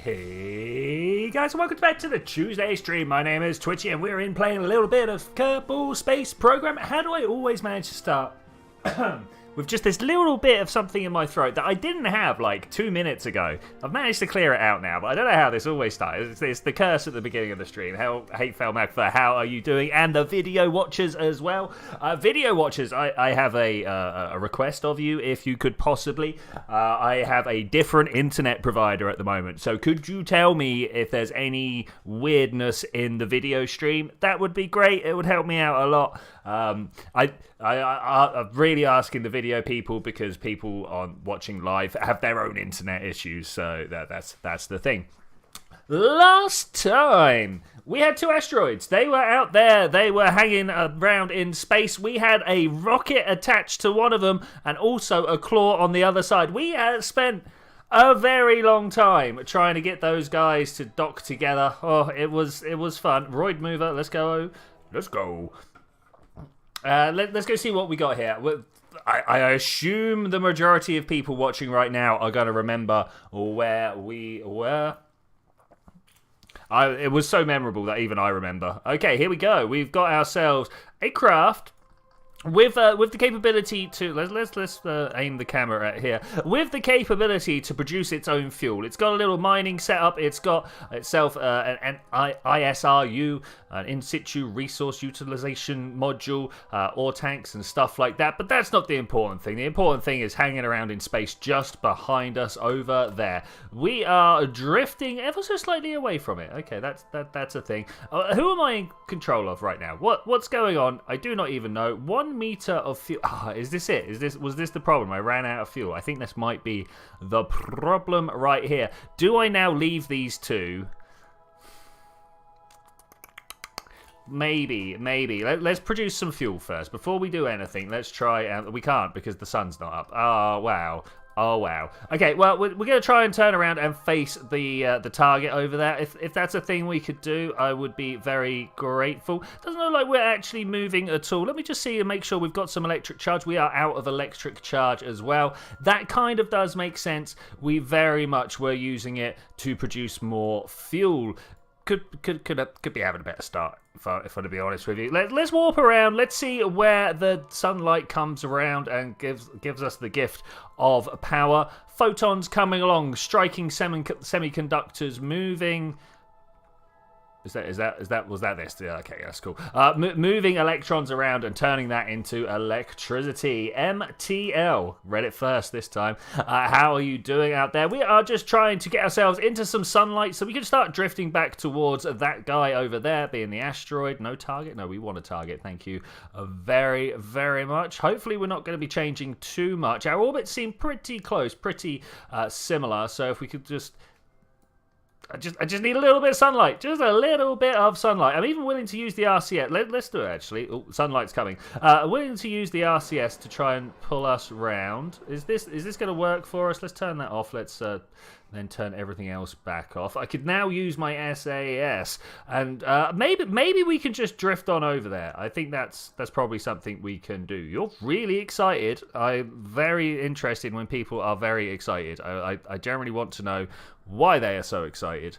Hey guys, and welcome back to the Tuesday stream. My name is Twitchi, and we're in playing a little bit of Kerbal Space Program. How do I always manage to start with just this little bit of something in my throat that I didn't have like 2 minutes ago? I've managed to clear it out now, but I don't know how this always starts. It's the curse at the beginning of the stream. Hey Felmagfa, how are you doing? And the video watchers as well. Video watchers, I have a request of you, if you could possibly. I have a different internet provider at the moment, so could you tell me if there's any weirdness in the video stream? That would be great. It would help me out a lot. I'm really asking the video people because people on watching live have their own internet issues, so that's the thing. Last time we had 2 asteroids. They were out there. They were hanging around in space. We had a rocket attached to one of them and also a claw on the other side. We had spent a very long time trying to get those guys to dock together. Oh, it was fun. Roid mover, let's go. Let's go see what we got here. I assume the majority of people watching right now are going to remember where we were. It was so memorable that even I remember. Okay, here we go. We've got ourselves a craft with the capability to let's aim the camera at here. With the capability to produce its own fuel. It's got a little mining setup. It's got itself an ISRU, an in situ resource utilization module, ore tanks and stuff like that. But that's not the important thing. The important thing is hanging around in space just behind us over there. We are drifting ever so slightly away from it. Okay, that's a thing. Who am I in control of right now? What's going on? I do not even know. 1 meter of fuel. Is this it? Was this the problem? I ran out of fuel. I think this might be the problem right here. Do I now leave these two? Maybe. Let's produce some fuel first. Before we do anything, let's try... we can't because the sun's not up. Oh, wow. Okay, well, we're going to try and turn around and face the target over there. If that's a thing we could do, I would be very grateful. Doesn't look like we're actually moving at all. Let me just see and make sure we've got some electric charge. We are out of electric charge as well. That kind of does make sense. We very much were using it to produce more fuel. Could be having a better start, if I'm to be honest with you. Let's warp around. Let's see where the sunlight comes around and gives us the gift of power. Photons coming along, striking semiconductors, moving. Was that this? Yeah, okay, that's cool. Moving electrons around and turning that into electricity. MTL. Read it first this time. How are you doing out there? We are just trying to get ourselves into some sunlight so we can start drifting back towards that guy over there, being the asteroid. No target? No, we want a target. Thank you very, very much. Hopefully we're not going to be changing too much. Our orbits seem pretty close, pretty similar. So if we could just... I just need a little bit of sunlight. Just a little bit of sunlight. I'm even willing to use the RCS. Let's do it, actually. Oh, sunlight's coming. Willing to use the RCS to try and pull us round. Is this going to work for us? Let's turn that off. Let's then turn everything else back off. I could now use my SAS. And maybe we can just drift on over there. I think that's probably something we can do. You're really excited. I'm very interested when people are very excited. I generally want to know why they are so excited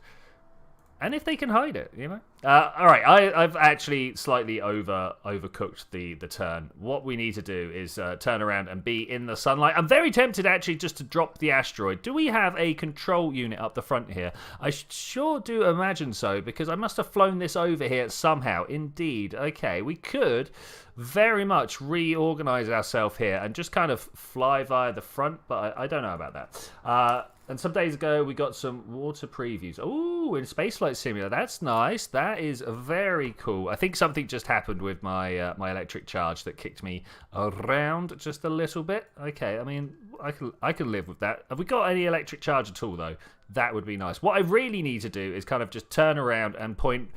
and if they can hide it, you know. All right, I've actually slightly overcooked the turn. What we need to do is turn around and be in the sunlight. I'm very tempted actually just to drop the asteroid. Do we have a control unit up the front here? I sure do imagine so, because I must have flown this over here somehow. Indeed. Okay, we could very much reorganize ourselves here and just kind of fly via the front, but I don't know about that. And some days ago, we got some water previews. Ooh, in Spaceflight Simulator. That's nice. That is very cool. I think something just happened with my my electric charge that kicked me around just a little bit. Okay, I mean, I can live with that. Have we got any electric charge at all, though? That would be nice. What I really need to do is kind of just turn around and point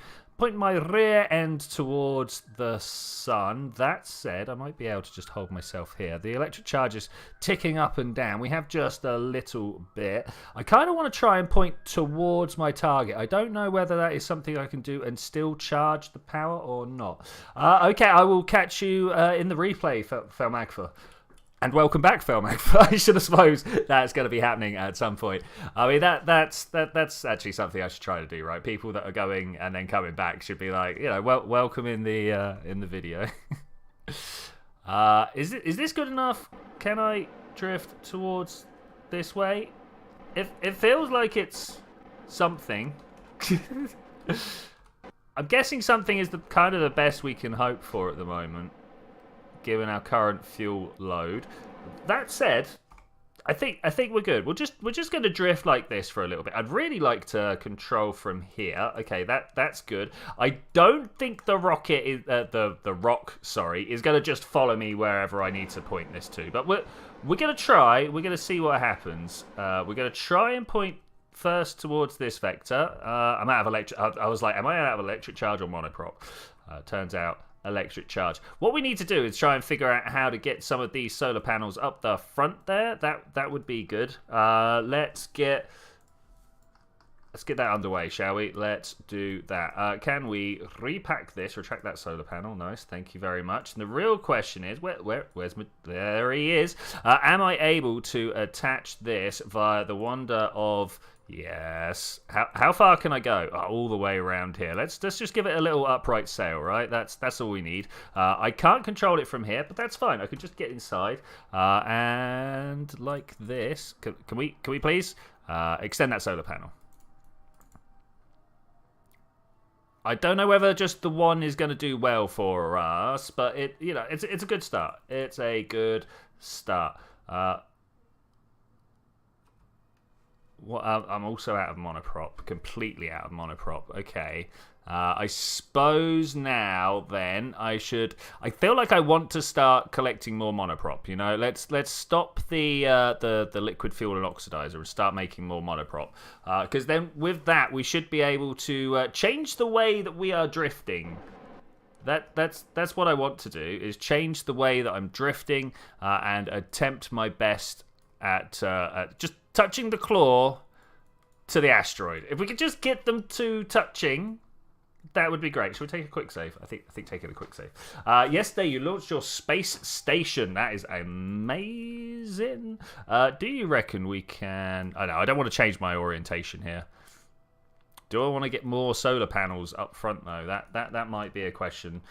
my rear end towards the sun. That said, I might be able to just hold myself here. The electric charge is ticking up and down. We have just a little bit. I kind of want to try and point towards my target. I don't know whether that is something I can do and still charge the power or not. Okay, I will catch you in the replay, Felmagfa. And welcome back, Felmac. I should have suppose that's going to be happening at some point. I mean, that's actually something I should try to do, right? People that are going and then coming back should be like, you know, welcome in the video. Is this good enough? Can I drift towards this way? It feels like it's something. I'm guessing something is the kind of the best we can hope for at the moment, given our current fuel load. That said, I think we're good. We're just going to drift like this for a little bit. I'd really like to control from here. Okay, that's good. I don't think the rocket is the rock. Sorry, is going to just follow me wherever I need to point this to. But we're going to try. We're going to see what happens. We're going to try and point first towards this vector. I'm out of electric. I was like, am I out of electric charge or monoprop? Turns out electric charge. What we need to do is try and figure out how to get some of these solar panels up the front there. That would be good. Let's get that underway, shall we? Let's do that. Can we repack this? Retract that solar panel. Nice, thank you very much. And the real question is, where's my? There he is. Am I able to attach this via the wonder of? Yes. How far can I go? Oh, all the way around here. Let's just give it a little upright sail, right? That's all we need. I can't control it from here, but that's fine. I can just get inside and like this. Can we please extend that solar panel? I don't know whether just the one is going to do well for us, but it's a good start. It's a good start. I'm also out of monoprop, completely out of monoprop. Okay, I suppose now then I feel like I want to start collecting more monoprop. You know, let's stop the liquid fuel and oxidizer and start making more monoprop. Because then with that we should be able to change the way that we are drifting. That's what I want to do, is change the way that I'm drifting and attempt my best at just touching the claw to the asteroid. If we could just get them to touching, that would be great. Should we take a quick save? I think taking a quick save. Yesterday you launched your space station. That is amazing. Do you reckon we can? I know I don't want to change my orientation here. Do I want to get more solar panels up front though? That might be a question.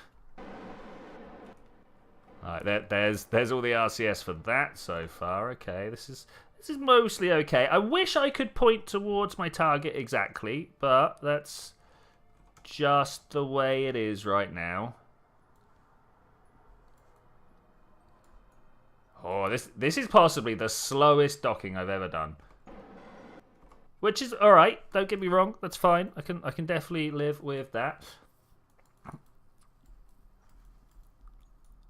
Alright, there's all the RCS for that so far. Okay, this is mostly okay. I wish I could point towards my target exactly, but that's just the way it is right now. Oh, this is possibly the slowest docking I've ever done. Which is alright, don't get me wrong, that's fine. I can definitely live with that.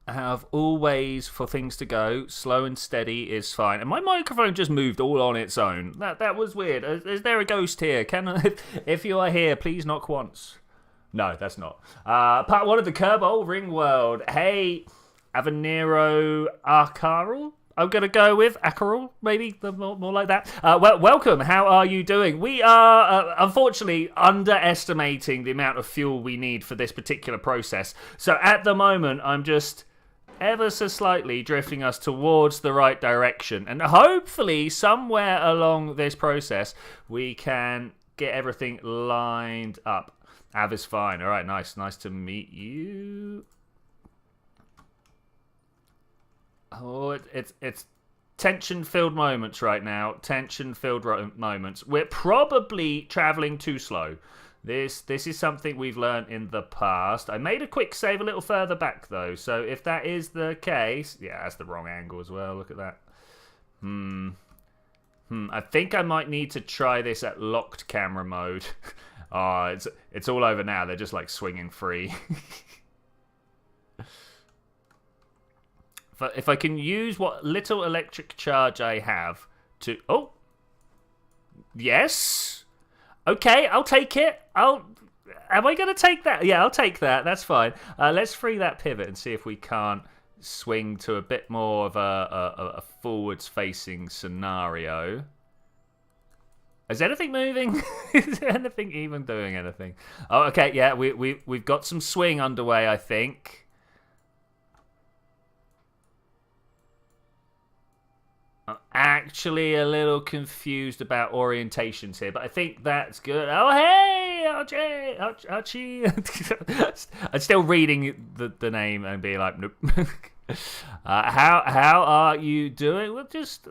I have always for things to go slow and steady is fine, and my microphone just moved all on its own. That was weird. Is there a ghost here? If you are here, please knock once. No, that's not. Part 1 of the Kerbal Ring World. Hey, Aveniro Arcarl. I'm gonna go with Acarl, maybe more like that. Welcome. How are you doing? We are unfortunately underestimating the amount of fuel we need for this particular process. So at the moment, I'm just ever so slightly drifting us towards the right direction, and hopefully somewhere along this process we can get everything lined up. Av is fine. All right, nice to meet you. Oh, it's tension-filled moments right now. Tension-filled moments. We're probably traveling too slow. This is something we've learned in the past. I made a quick save a little further back, though. So if that is the case... Yeah, that's the wrong angle as well. Look at that. I think I might need to try this at locked camera mode. Oh, it's all over now. They're just, like, swinging free. If I can use what little electric charge I have to... Oh! Yes! Okay, I'll take it. Am I going to take that? Yeah, I'll take that. That's fine. Let's free that pivot and see if we can't swing to a bit more of a forwards-facing scenario. Is anything moving? Is anything even doing anything? Oh, okay, yeah, we've got some swing underway, I think. actually a little confused about orientations here, but I think that's good. Oh, hey, Archie. I'm still reading the name and being like, nope. How are you doing? We're just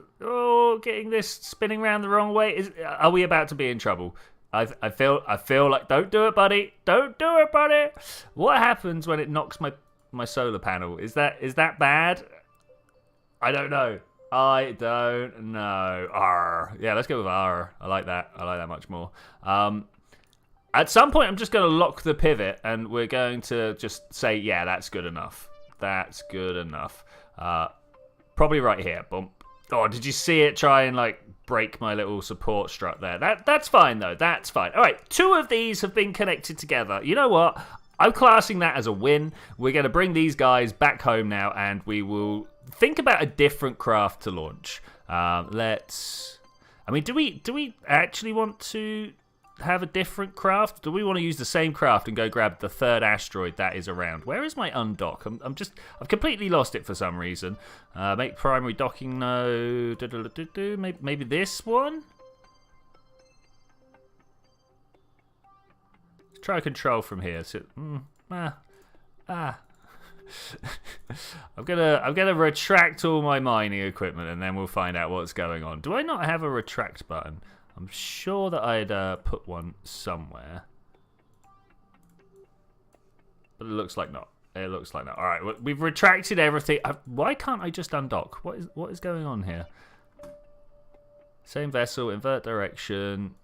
getting this spinning around the wrong way. Are we about to be in trouble? I feel like, don't do it, buddy. Don't do it, buddy. What happens when it knocks my solar panel? Is that bad? I don't know. I don't know. R. Yeah, let's go with R. I like that. I like that much more. At some point, I'm just going to lock the pivot, and we're going to just say, yeah, that's good enough. That's good enough. Probably right here. Bump. Oh, did you see it try and, like, break my little support strut there? That's fine, though. That's fine. All right, 2 of these have been connected together. You know what? I'm classing that as a win. We're going to bring these guys back home now, and we will think about a different craft to launch. I mean, do we actually want to have a different craft? Do we want to use the same craft and go grab the 3rd asteroid that is around? Where is my undock? I've completely lost it for some reason. Make primary docking node. Maybe this one? Let's try control from here. So, I'm gonna retract all my mining equipment, and then we'll find out what's going on. Do I not have a retract button? I'm sure that I'd put one somewhere, but it looks like not. It looks like not. All right, we've retracted everything. Why can't I just undock? What is going on here? Same vessel, invert direction.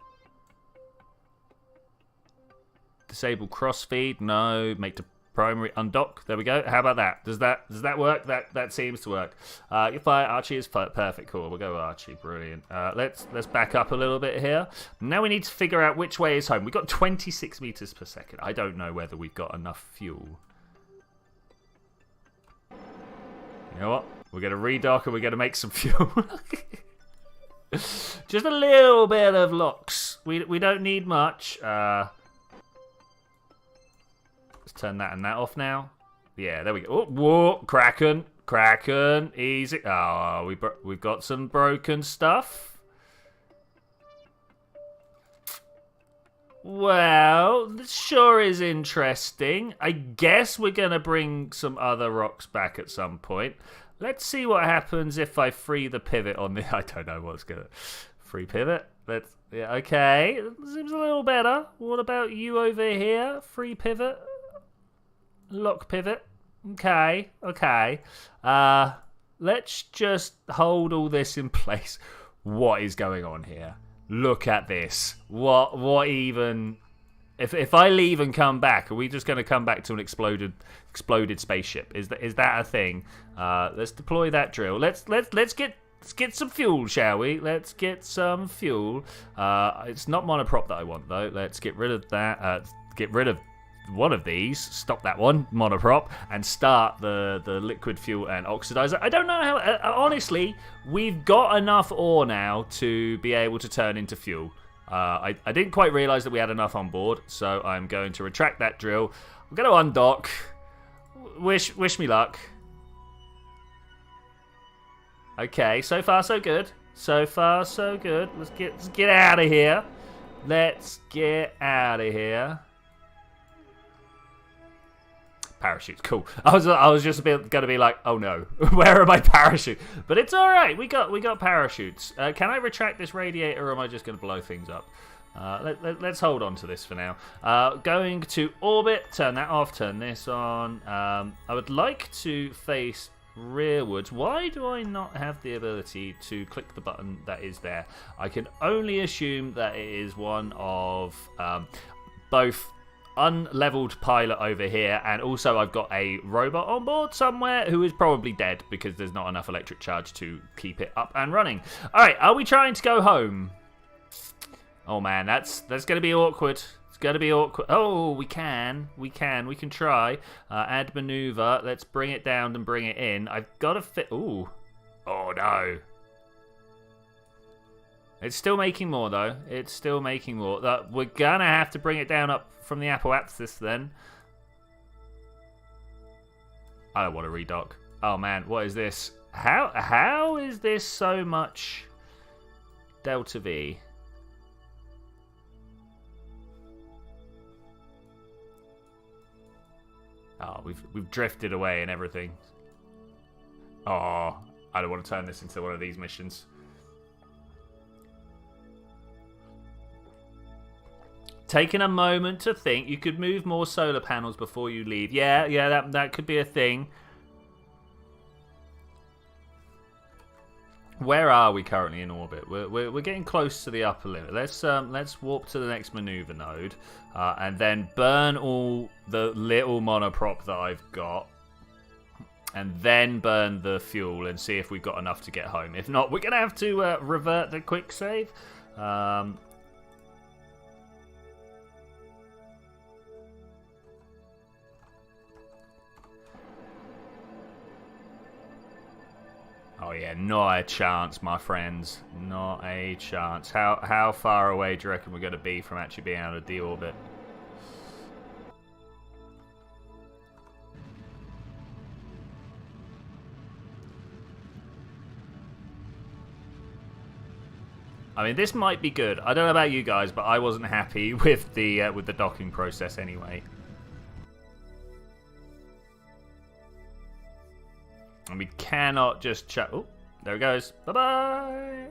Disable crossfeed. No. Make the primary undock. There we go. How about that? Does that work? That seems to work. Your fire Archie is perfect. Cool. We'll go with Archie. Brilliant. Let's back up a little bit here. Now we need to figure out which way is home. We've got 26 meters per second. I don't know whether we've got enough fuel. You know what? We're gonna redock and we're gonna make some fuel. Just a little bit of locks. We don't need much. Let's turn that and that off now. Yeah, there we go. Oh, whoa, Kraken, easy. Oh, we've got some broken stuff. Well, this sure is interesting. I guess we're gonna bring some other rocks back at some point. Let's see what happens if I free the pivot on the. I don't know what's gonna free pivot. Yeah, okay. Seems a little better. What about you over here? Free pivot. Lock pivot. Okay. Let's just hold all this in place. What is going on here? Look at this. What even? If I leave and come back, are we just going to come back to an exploded spaceship? Is that a thing? Let's deploy that drill. Let's get some fuel, shall we? Let's get some fuel. It's not monoprop that I want though. Let's get rid of that. Get rid of one of these, stop that one, monoprop, and start the liquid fuel and oxidizer. I don't know how, honestly, we've got enough ore now to be able to turn into fuel. I didn't quite realise that we had enough on board, so I'm going to retract that drill. I'm going to undock. Wish me luck. Okay, so far so good. So far so good. Let's get out of here. Let's get out of here. Parachutes, cool. I was just gonna be like, oh no, where are my parachutes? But it's all right. We got parachutes. Can I retract this radiator, or am I just gonna blow things up? Let's hold on to this for now. Going to orbit. Turn that off. Turn this on. I would like to face rearwards. Why do I not have the ability to click the button that is there? I can only assume that it is one of both unleveled pilot over here, and also I've got a robot on board somewhere who is probably dead because there's not enough electric charge to keep it up and running. Alright, are we trying to go home? Oh man, that's gonna be awkward. It's gonna be awkward. Oh, we can try. Add maneuver. Let's bring it down and bring it in. I've got to fit. Ooh. Oh no. It's still making more though. It's still making more. We're gonna have to bring it down up from the apoapsis then. I don't want to redock. Oh man, what is this? How is this so much Delta V. Oh, we've drifted away and everything. Oh, I don't want to turn this into one of these missions. Taking a moment to think. You could move more solar panels before you leave. Yeah, that could be a thing. Where are we currently in orbit? We're getting close to the upper limit. Let's warp to the next maneuver node, and then burn all the little monoprop that I've got, and then burn the fuel and see if we've got enough to get home. If not, we're gonna have to revert the quick save. Oh yeah, not a chance, my friends. Not a chance. How far away do you reckon we're going to be from actually being able to deorbit? I mean, this might be good. I don't know about you guys, but I wasn't happy with the docking process anyway. And we cannot just chat. Oh, there it goes. Bye-bye.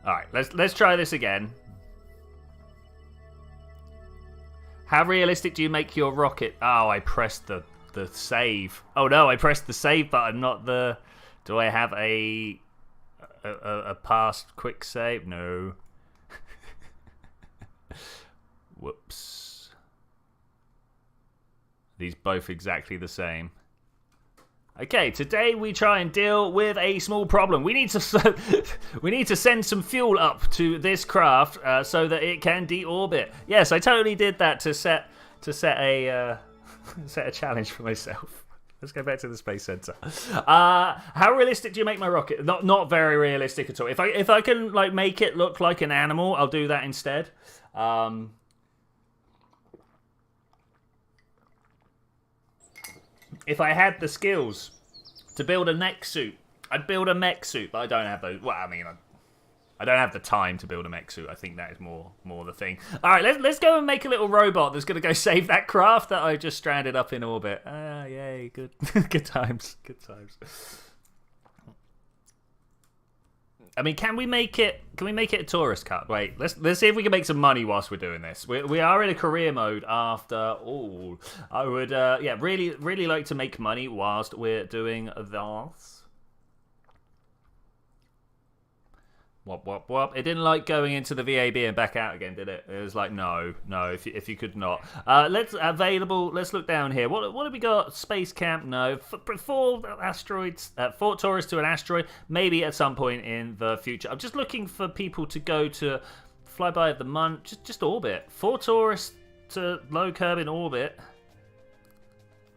All right, let's try this again. How realistic do you make your rocket? Oh, I pressed the save. Oh no, I pressed the save button, not the. Do I have a past quick save? No. Whoops. These both exactly the same. Okay, today we try and deal with a small problem. We need to send some fuel up to this craft so that it can deorbit. Yes, I totally did that to set a challenge for myself. Let's go back to the Space Center. How realistic do you make my rocket? Not very realistic at all. If I can like make it look like an animal, I'll do that instead. If I had the skills to build a mech suit, I'd build a mech suit, but I don't have those. Well, I mean, I don't have the time to build a mech suit. I think that is more the thing. All right, let's go and make a little robot that's going to go save that craft that I just stranded up in orbit. Ah, yay, good, good times, good times. I mean, can we make it a tourist cut? Wait, let's see if we can make some money whilst we're doing this. We are in a career mode after all. I would really like to make money whilst we're doing this. Wop. It didn't like going into the VAB and back out again, did it? It was like no. If you could not. Let's look down here. What have we got? Space camp? No. 4 asteroids. 4 tourists to an asteroid. Maybe at some point in the future. I'm just looking for people to go to flyby of the month. Just orbit. 4 tourists to low Kerbal in orbit.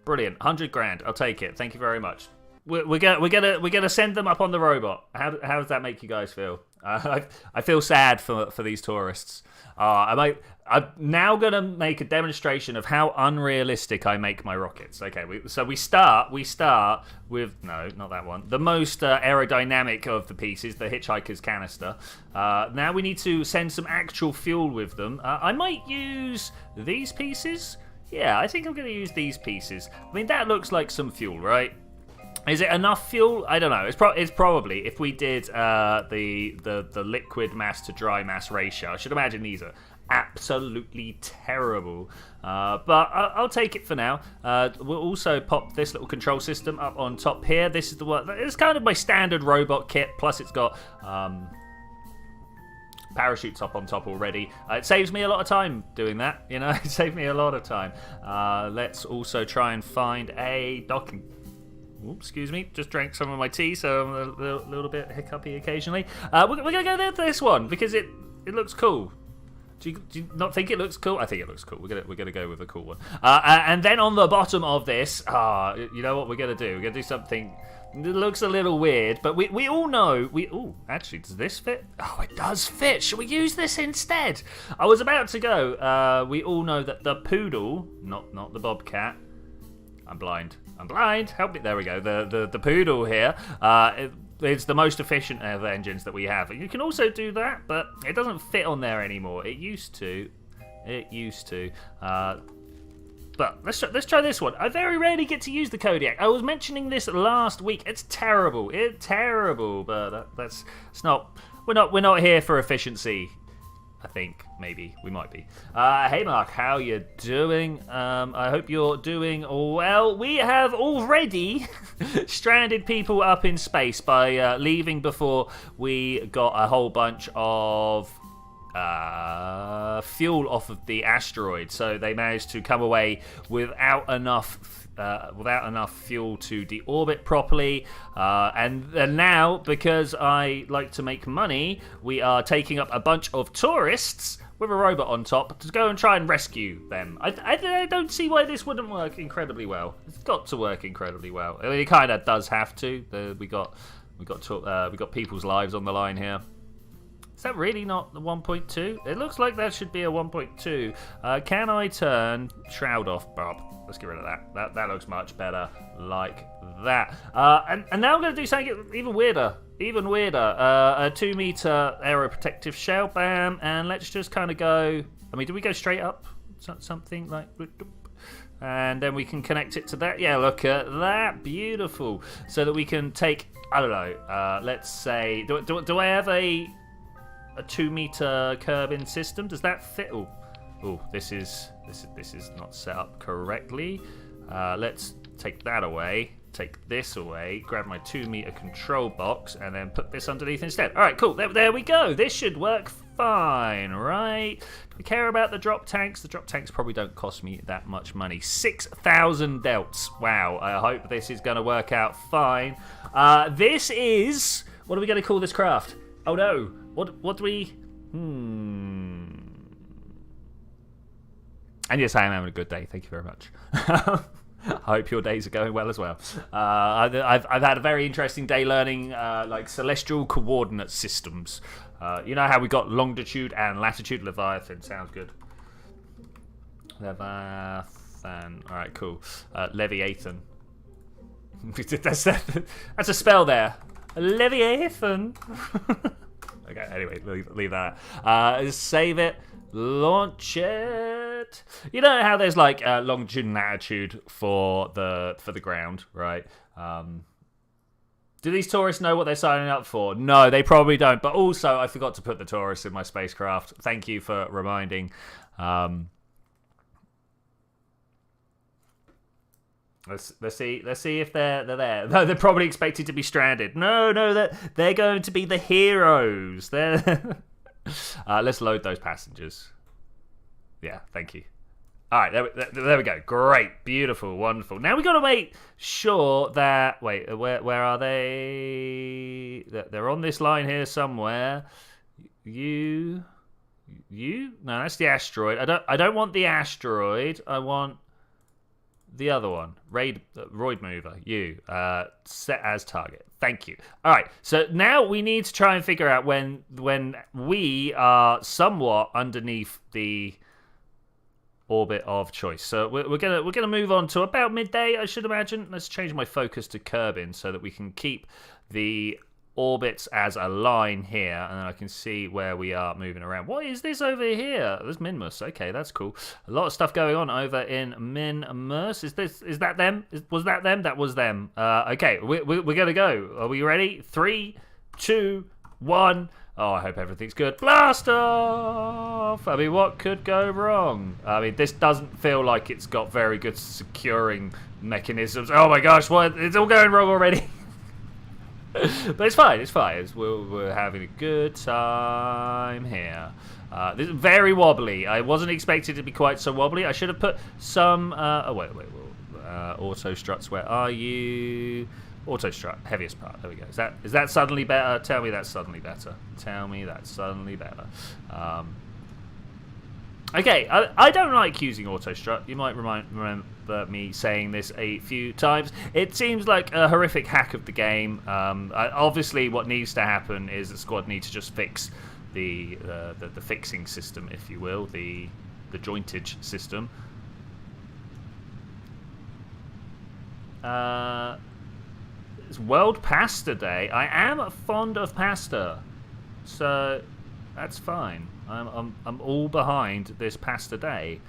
Brilliant. 100 grand. I'll take it. Thank you very much. We're gonna send them up on the robot. How does that make you guys feel? I feel sad for these tourists. I'm now gonna make a demonstration of how unrealistic I make my rockets. Okay, we start with no, not that one. The most aerodynamic of the pieces, the hitchhiker's canister. Now we need to send some actual fuel with them. I might use these pieces. Yeah, I think I'm gonna use these pieces. I mean, that looks like some fuel, right? Is it enough fuel? I don't know. It's probably, if we did the liquid mass to dry mass ratio. I should imagine these are absolutely terrible. But I'll take it for now. We'll also pop this little control system up on top here. This is the one. It's kind of my standard robot kit. Plus it's got parachutes up on top already. It saves me a lot of time doing that. You know, it saved me a lot of time. Let's also try and find a docking. Oops, excuse me, just drank some of my tea, so I'm a little bit hiccupy occasionally. We're going to go there for this one, because it looks cool. Do you not think it looks cool? I think it looks cool. We're gonna go with a cool one. And then on the bottom of this, you know what we're going to do? We're going to do something that looks a little weird, but we all know... actually, does this fit? Oh, it does fit. Should we use this instead? I was about to go. We all know that the poodle, not the bobcat... I'm blind. Help me. There we go. The poodle here it's the most efficient of engines that we have. You can also do that, but it doesn't fit on there anymore. It used to. But let's try this one. I very rarely get to use the Kodiak. I was mentioning this last week. It's terrible. It's terrible, but it's not. We're not here for efficiency. I think maybe we might be. Hey Mark, how you doing? I hope you're doing well. We have already stranded people up in space by leaving before we got a whole bunch of fuel off of the asteroid. So they managed to come away without enough fuel to deorbit properly, and now, because I like to make money, we are taking up a bunch of tourists with a robot on top to go and try and rescue them. I don't see why this wouldn't work incredibly well. It's got to work incredibly well. I mean, it kind of does have to. We got people's lives on the line here. Is that really not the 1.2? It looks like that should be a 1.2. Can I turn Shroud off, Bob? Let's get rid of that. That looks much better like that. And now I'm going to do something even weirder. A 2 meter aeroprotective shell, bam, and let's just kind of go. I mean, do we go straight up? Something like. And then we can connect it to that. Yeah, look at that, beautiful. So that we can take. I don't know. Let's say. Do I have a 2 meter Kerbal system? Does that fit? Oh, this is not set up correctly. Let's take that away. Take this away. Grab my 2 meter control box and then put this underneath instead. All right, cool. There we go. This should work fine, right? Do we care about the drop tanks? The drop tanks probably don't cost me that much money. 6,000 delts. Wow. I hope this is going to work out fine. This is. What are we going to call this craft? Oh no. What do we... And yes, I am having a good day. Thank you very much. I hope your days are going well as well. I've had a very interesting day learning like celestial coordinate systems. You know how we got longitude and latitude? Leviathan sounds good. Leviathan. All right, cool. Leviathan. That's a spell there. Leviathan. Okay, anyway, leave that. Save it. Launch it. You know how there's like longitude and latitude for the ground, right? Do these tourists know what they're signing up for? No, they probably don't. But also, I forgot to put the tourists in my spacecraft. Thank you for reminding. Let's see if they're there. No, they're probably expected to be stranded. No, they're going to be the heroes. Let's load those passengers. Yeah, thank you. All right, there we go. Great, beautiful, wonderful. Now we got to make sure that. Wait, where are they? They're on this line here somewhere. You? No, that's the asteroid. I don't want the asteroid. I want the other one. Roid mover. You. Set as target. Thank you. All right. So now we need to try and figure out when we are somewhat underneath the orbit of choice. So we're gonna move on to about midday, I should imagine. Let's change my focus to Kerbin so that we can keep the orbits as a line here, and then I can see where we are moving around. What is this over here? There's Minmus. Okay, that's cool. A lot of stuff going on over in Minmus. Is that them? Was that them? That was them. Okay, we're gonna go. Are we ready? 3, 2, 1. Oh, I hope everything's good. Blast off! I mean, what could go wrong? I mean, this doesn't feel like it's got very good securing mechanisms. Oh my gosh, what? It's all going wrong already. But it's fine. We're having a good time here. This is very wobbly. I wasn't expecting it to be quite so wobbly. I should have put some... wait. Auto struts, where are you? Auto strut, heaviest part. There we go. Is that suddenly better? Tell me that's suddenly better. Okay, I don't like using auto strut. You might remember me saying this a few times. It seems like a horrific hack of the game. Obviously, what needs to happen is the squad needs to just fix the fixing system, if you will, the jointage system. It's World Pasta Day. I am fond of pasta, so that's fine. I'm all behind this pasta day.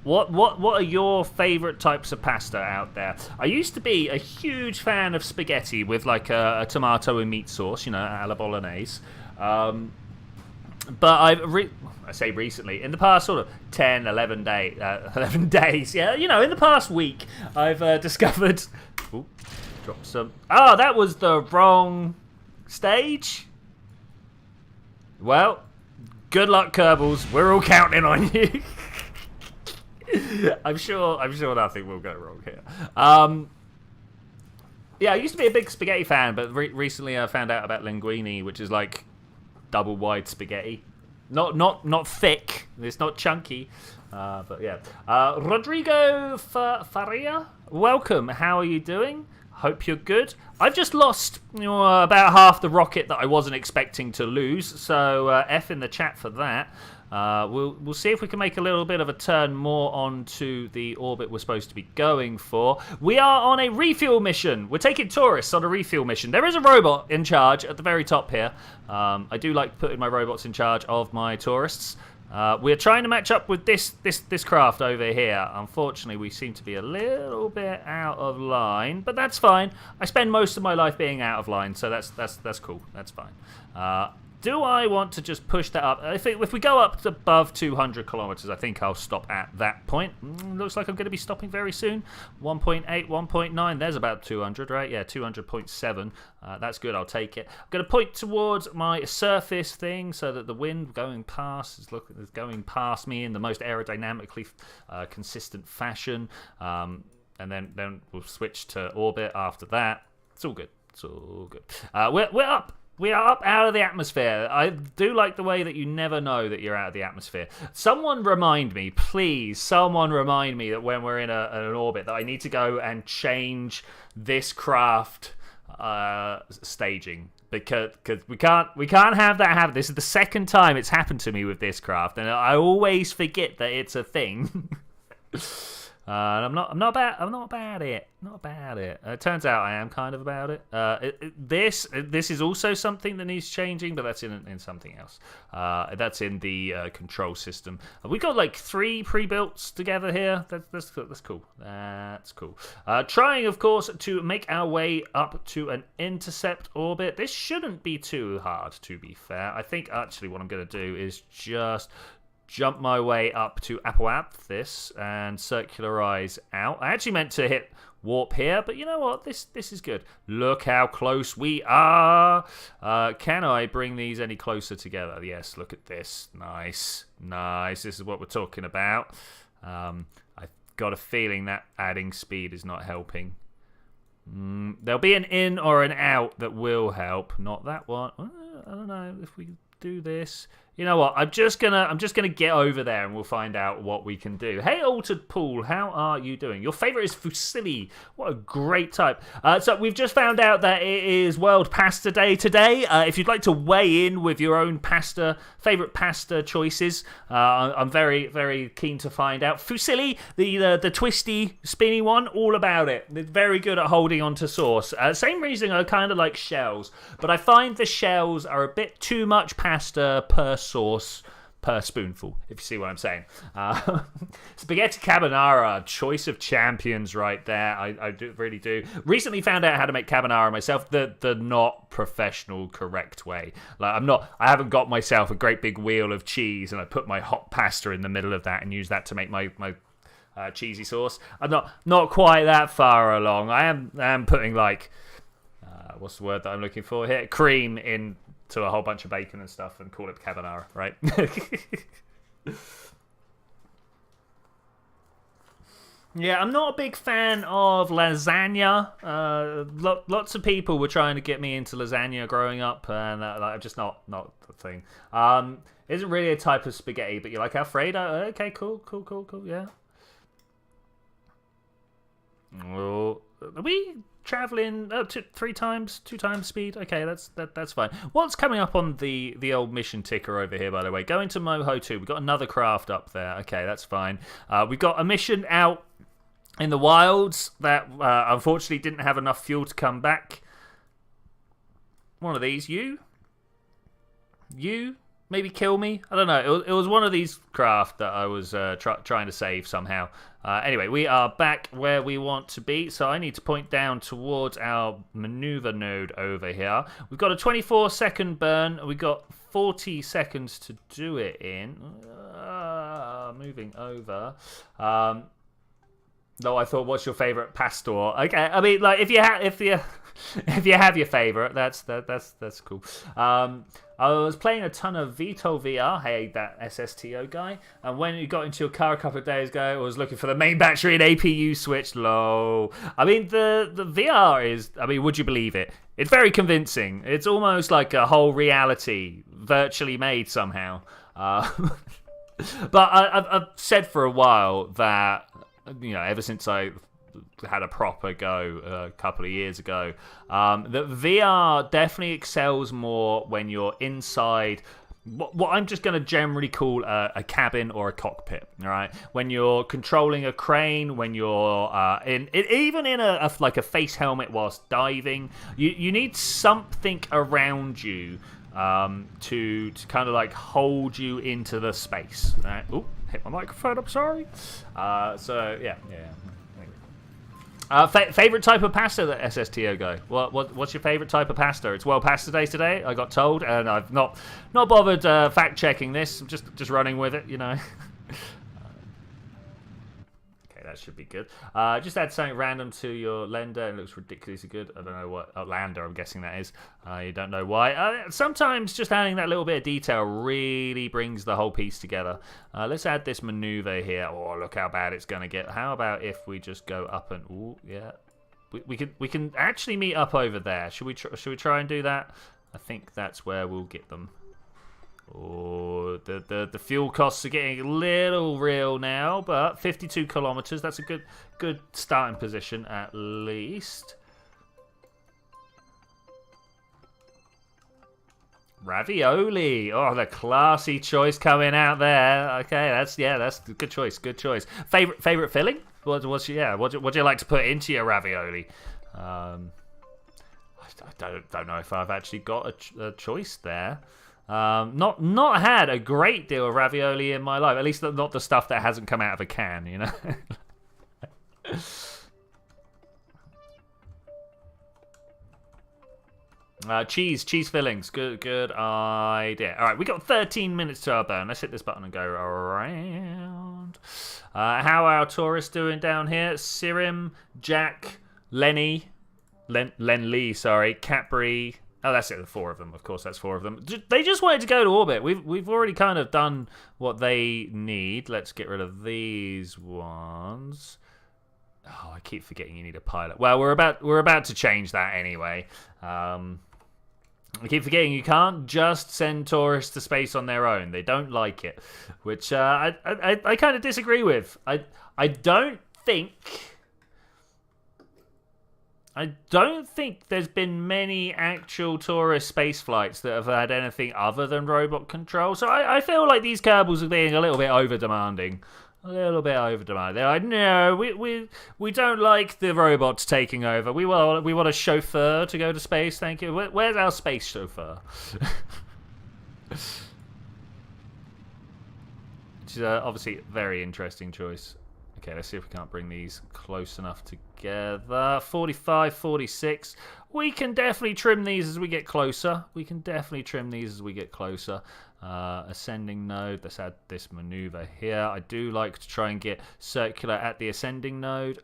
What are your favourite types of pasta out there? I used to be a huge fan of spaghetti with like a tomato and meat sauce, you know, a la bolognese. But I say recently, in the past sort of 10, 11 days, yeah, you know, in the past week, I've discovered... Ooh, dropped some... Oh, that was the wrong stage. Well, good luck, Kerbals. We're all counting on you. I'm sure nothing will go wrong here. Yeah, I used to be a big spaghetti fan, but recently I found out about linguine, which is like double wide spaghetti. Not thick. It's not chunky. But yeah. Rodrigo Faria, welcome. How are you doing? Hope you're good. I've just lost about half the rocket that I wasn't expecting to lose, so F in the chat for that. We'll see if we can make a little bit of a turn more onto the orbit we're supposed to be going for. We are on a refuel mission. We're taking tourists on a refuel mission. There is a robot in charge at the very top here. I do like putting my robots in charge of my tourists. We're trying to match up with this craft over here. Unfortunately, we seem to be a little bit out of line, but that's fine. I spend most of my life being out of line, so that's cool. That's fine. Do I want to just push that up? If we go up to above 200 kilometers, I think I'll stop at that point. Looks like I'm going to be stopping very soon. 1.8, 1.9. There's about 200, right? Yeah, 200.7. That's good. I'll take it. I'm going to point towards my surface thing so that the wind going past is going past me in the most aerodynamically consistent fashion. And then we'll switch to orbit after that. It's all good. It's all good. We're up. We are up out of the atmosphere. I do like the way that you never know that you're out of the atmosphere. Someone remind me, please, someone remind me that when we're in an orbit that I need to go and change this craft staging. Because we can't have that happen. This is the second time it's happened to me with this craft, and I always forget that it's a thing. I'm not about it. It turns out I am kind of about it. This is also something that needs changing, but that's in something else. That's in the control system. We got like 3 pre-builts together here. That's cool. That's cool. Trying, of course, to make our way up to an intercept orbit. This shouldn't be too hard, to be fair. I think actually what I'm going to do is just jump my way up to Apoapthis and circularize out. I actually meant to hit warp here, but you know what? This is good. Look how close we are. Can I bring these any closer together? Yes, look at this. Nice. This is what we're talking about. I've got a feeling that adding speed is not helping. There'll be an in or an out that will help. Not that one. I don't know if we do this. You know what? I'm just gonna get over there and we'll find out what we can do. Hey, Altered Pool, how are you doing? Your favorite is Fusilli. What a great type. So we've just found out that it is World Pasta Day today. If you'd like to weigh in with your own favorite pasta choices, I'm very, very keen to find out. Fusilli, the twisty, spinny one, all about it. They're very good at holding on to sauce. Same reason I kind of like shells, but I find the shells are a bit too much pasta per sauce per spoonful, if you see what I'm saying. Spaghetti carbonara, choice of champions right there. I really do. Recently found out how to make carbonara myself the not professional correct way. Like I haven't got myself a great big wheel of cheese and I put my hot pasta in the middle of that and use that to make my cheesy sauce. I'm not quite that far along. I am putting like what's the word that I'm looking for here? Cream in to a whole bunch of bacon and stuff and call it carbonara, right? Yeah, I'm not a big fan of lasagna. Lots of people were trying to get me into lasagna growing up, and I'm just not the thing. Isn't really a type of spaghetti, but you like Alfredo? Okay, cool, yeah. Oh, are we traveling up to 2 times speed? Okay, that's fine. What's coming up on the old mission ticker over here, by the way? Going to Moho 2. We've got another craft up there. Okay, that's fine. We've got a mission out in the wilds that unfortunately didn't have enough fuel to come back. One of these. You? Maybe kill me? I don't know. It was one of these craft that I was trying to save somehow. Anyway, we are back where we want to be. So I need to point down towards our maneuver node over here. We've got a 24-second burn. We've got 40 seconds to do it in. Moving over. No, I thought, what's your favorite pastor? Okay, I mean, like if you have your favorite, that's cool. I was playing a ton of Vito VR, hey, that SSTO guy, and when you got into your car a couple of days ago, I was looking for the main battery and APU switch. Low. I mean, the VR is, I mean, would you believe it? It's very convincing. It's almost like a whole reality, virtually made somehow. But I've said for a while that, you know, ever since I had a proper go a couple of years ago, that VR definitely excels more when you're inside what I'm just going to generally call a cabin or a cockpit, all right? When you're controlling a crane, when you're even in a face helmet whilst diving, you need something around you to kind of like hold you into the space. All right? Ooh, hit my microphone, I'm sorry. So, yeah. Favorite type of pasta, that SSTO guy? What's your favorite type of pasta? It's well pasta day today, I got told, and I've not bothered fact checking this. I'm just running with it, you know. Okay, that should be good. Just add something random to your lender. It looks ridiculously good. I don't know what lander. I'm guessing that is. You don't know why. Sometimes just adding that little bit of detail really brings the whole piece together. Let's add this maneuver here. Oh, look how bad it's going to get. How about if we just go up and... Ooh, yeah. We can actually meet up over there. Should we try and do that? I think that's where we'll get them. Oh, the fuel costs are getting a little real now, but 52 kilometers. That's a good starting position at least. Ravioli. Oh, the classy choice coming out there. Okay, that's a good choice. Good choice. Favorite filling? What do you like to put into your ravioli? I don't know if I've actually got a choice there. Not had a great deal of ravioli in my life. At least not the stuff that hasn't come out of a can, you know. Cheese fillings. Good idea. All right, we got 13 minutes to our burn. Let's hit this button and go around. How are our tourists doing down here? Sirim, Jack, Len Lee, sorry, Capri. Oh, that's it. The four of them. Of course, that's four of them. They just wanted to go to orbit. We've already kind of done what they need. Let's get rid of these ones. Oh, I keep forgetting you need a pilot. Well, we're about to change that anyway. I keep forgetting you can't just send tourists to space on their own. They don't like it, which I kind of disagree with. I don't think there's been many actual tourist space flights that have had anything other than robot control. So I feel like these Kerbals are being a little bit over-demanding. A little bit over-demanding. They're like, no, we don't like the robots taking over. We want a chauffeur to go to space, thank you. Where's our space chauffeur? Which is obviously a very interesting choice. Okay, let's see if we can't bring these close enough together. 45, 46. We can definitely trim these as we get closer. Ascending node. Let's add this maneuver here. I do like to try and get circular at the ascending node.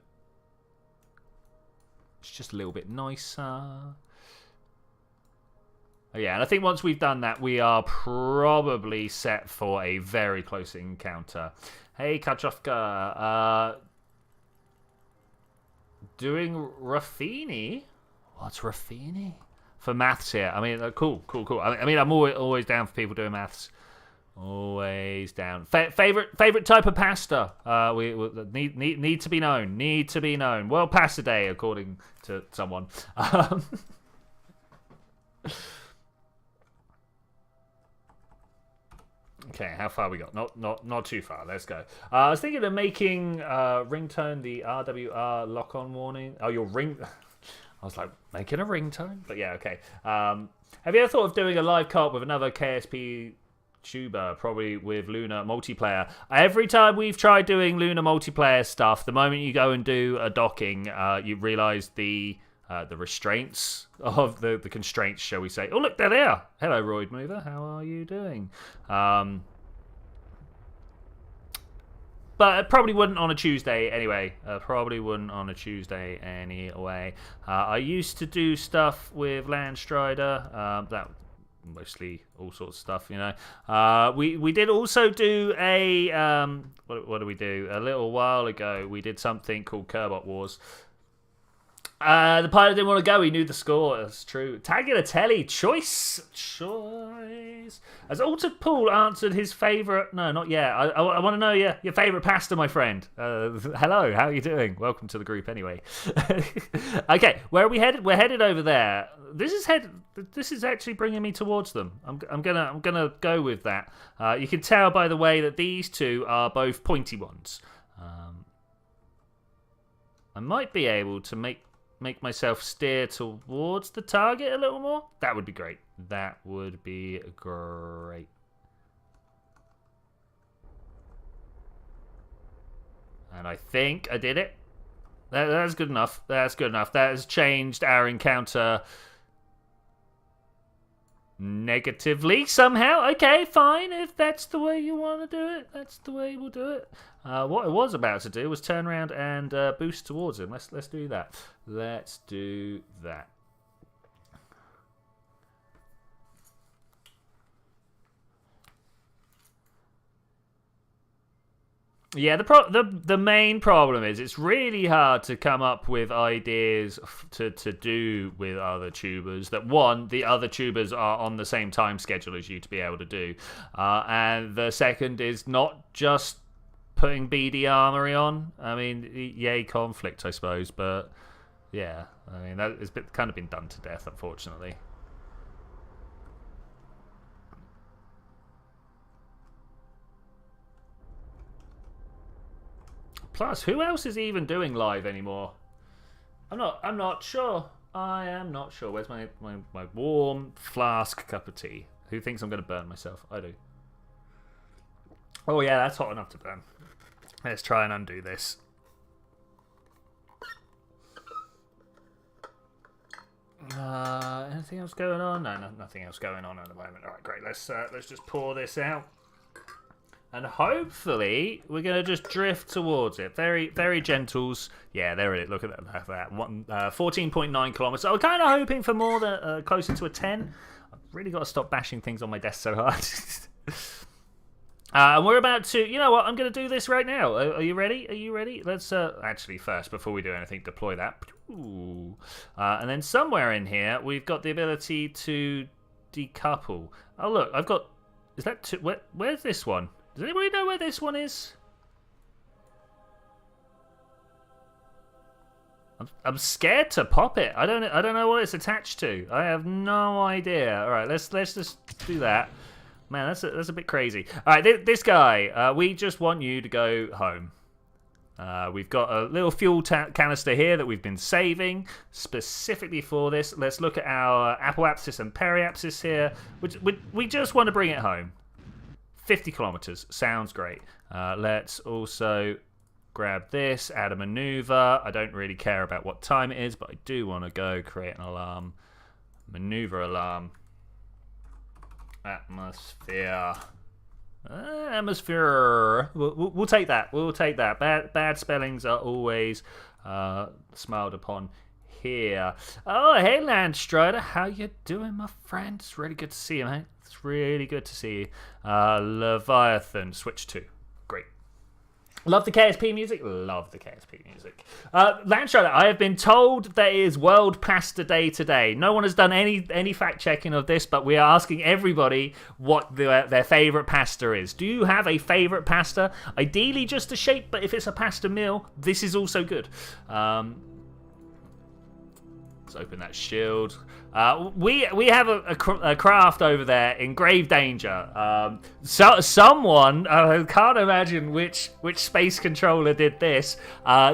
It's just a little bit nicer. Oh, yeah, and I think once we've done that, we are probably set for a very close encounter. Hey, Kachovka. Doing Raffini? What's Raffini? For maths here. I mean, cool. I mean, I'm always down for people doing maths. Always down. Favorite type of pasta? We need to be known. Need to be known. Well, pasta day, according to someone. Okay, how far we got? Not too far. Let's go. I was thinking of making ringtone the RWR lock-on warning. Oh, your ring. I was like, making a ringtone? But yeah, okay. Have you ever thought of doing a live co-op with another KSP tuber, probably with Luna multiplayer? Every time we've tried doing Luna multiplayer stuff, the moment you go and do a docking, you realise the restraints of the constraints, shall we say. Oh, look, there they are. Hello, Roid Mover. How are you doing? But it probably wouldn't on a Tuesday anyway. I used to do stuff with Landstrider. That mostly all sorts of stuff, you know. We did also do a what did we do? A little while ago, we did something called Kerbal Wars. The pilot didn't want to go. He knew the score. That's true. Tagliatelle, choice. Has Altered Pool answered his favourite? No, not yet. I want to know your favourite pasta, my friend. Hello, how are you doing? Welcome to the group, anyway. Okay, where are we headed? We're headed over there. This is actually bringing me towards them. I'm gonna go with that. You can tell by the way that these two are both pointy ones. I might be able to make myself steer towards the target a little more. That would be great. That would be great. And I think I did it. That's good enough. That's good enough. That has changed our encounter negatively somehow. Okay, fine. If that's the way you want to do it, that's the way we'll do it. What I was about to do was turn around and boost towards him. Let's do that. Let's do that. Yeah, the main problem is it's really hard to come up with ideas to do with other tubers that, one, the other tubers are on the same time schedule as you to be able to do, and the second is not just putting BD armory on. I mean, yay conflict, I suppose, but yeah, I mean that has kind of been done to death, unfortunately. Plus, who else is even doing live anymore? I'm not sure. I am not sure. Where's my warm flask cup of tea? Who thinks I'm going to burn myself? I do. Oh yeah, that's hot enough to burn. Let's try and undo this. Anything else going on? No, nothing else going on at the moment. All right, great. Let's just pour this out. And hopefully we're going to just drift towards it. Very, very gentles. Yeah, there it is. Look at that. 14.9 kilometers. I was kind of hoping for more, closer to a 10. I've really got to stop bashing things on my desk so hard. And we're about to... You know what? I'm going to do this right now. Are you ready? Are you ready? Let's... actually, first, before we do anything, deploy that. Ooh. And then somewhere in here, we've got the ability to decouple. Oh, look. I've got... Is that... Where's this one? Does anybody know where this one is? I'm scared to pop it. I don't know what it's attached to. I have no idea. All right, let's just do that. Man, that's a bit crazy. All right, this guy. We just want you to go home. We've got a little fuel canister here that we've been saving specifically for this. Let's look at our apoapsis and periapsis here. We just want to bring it home. 50 kilometers. Sounds great. Let's also grab this, add a maneuver. I don't really care about what time it is, but I do want to go create an alarm. Maneuver alarm. Atmosphere. Atmosphere. We'll take that. We'll take that. Bad spellings are always smiled upon here. Oh, hey, Landstrider. How you doing, my friend? It's really good to see you, mate. It's really good to see you. Leviathan, switch to. Great. Love the KSP music. Love the KSP music. Landstrider, I have been told that it is World Pasta Day today. No one has done any fact checking of this, but we are asking everybody what their favourite pasta is. Do you have a favourite pasta? Ideally just a shape, but if it's a pasta meal, this is also good. Let's open that shield. We have a craft over there in grave danger. Someone, I can't imagine which space controller did this,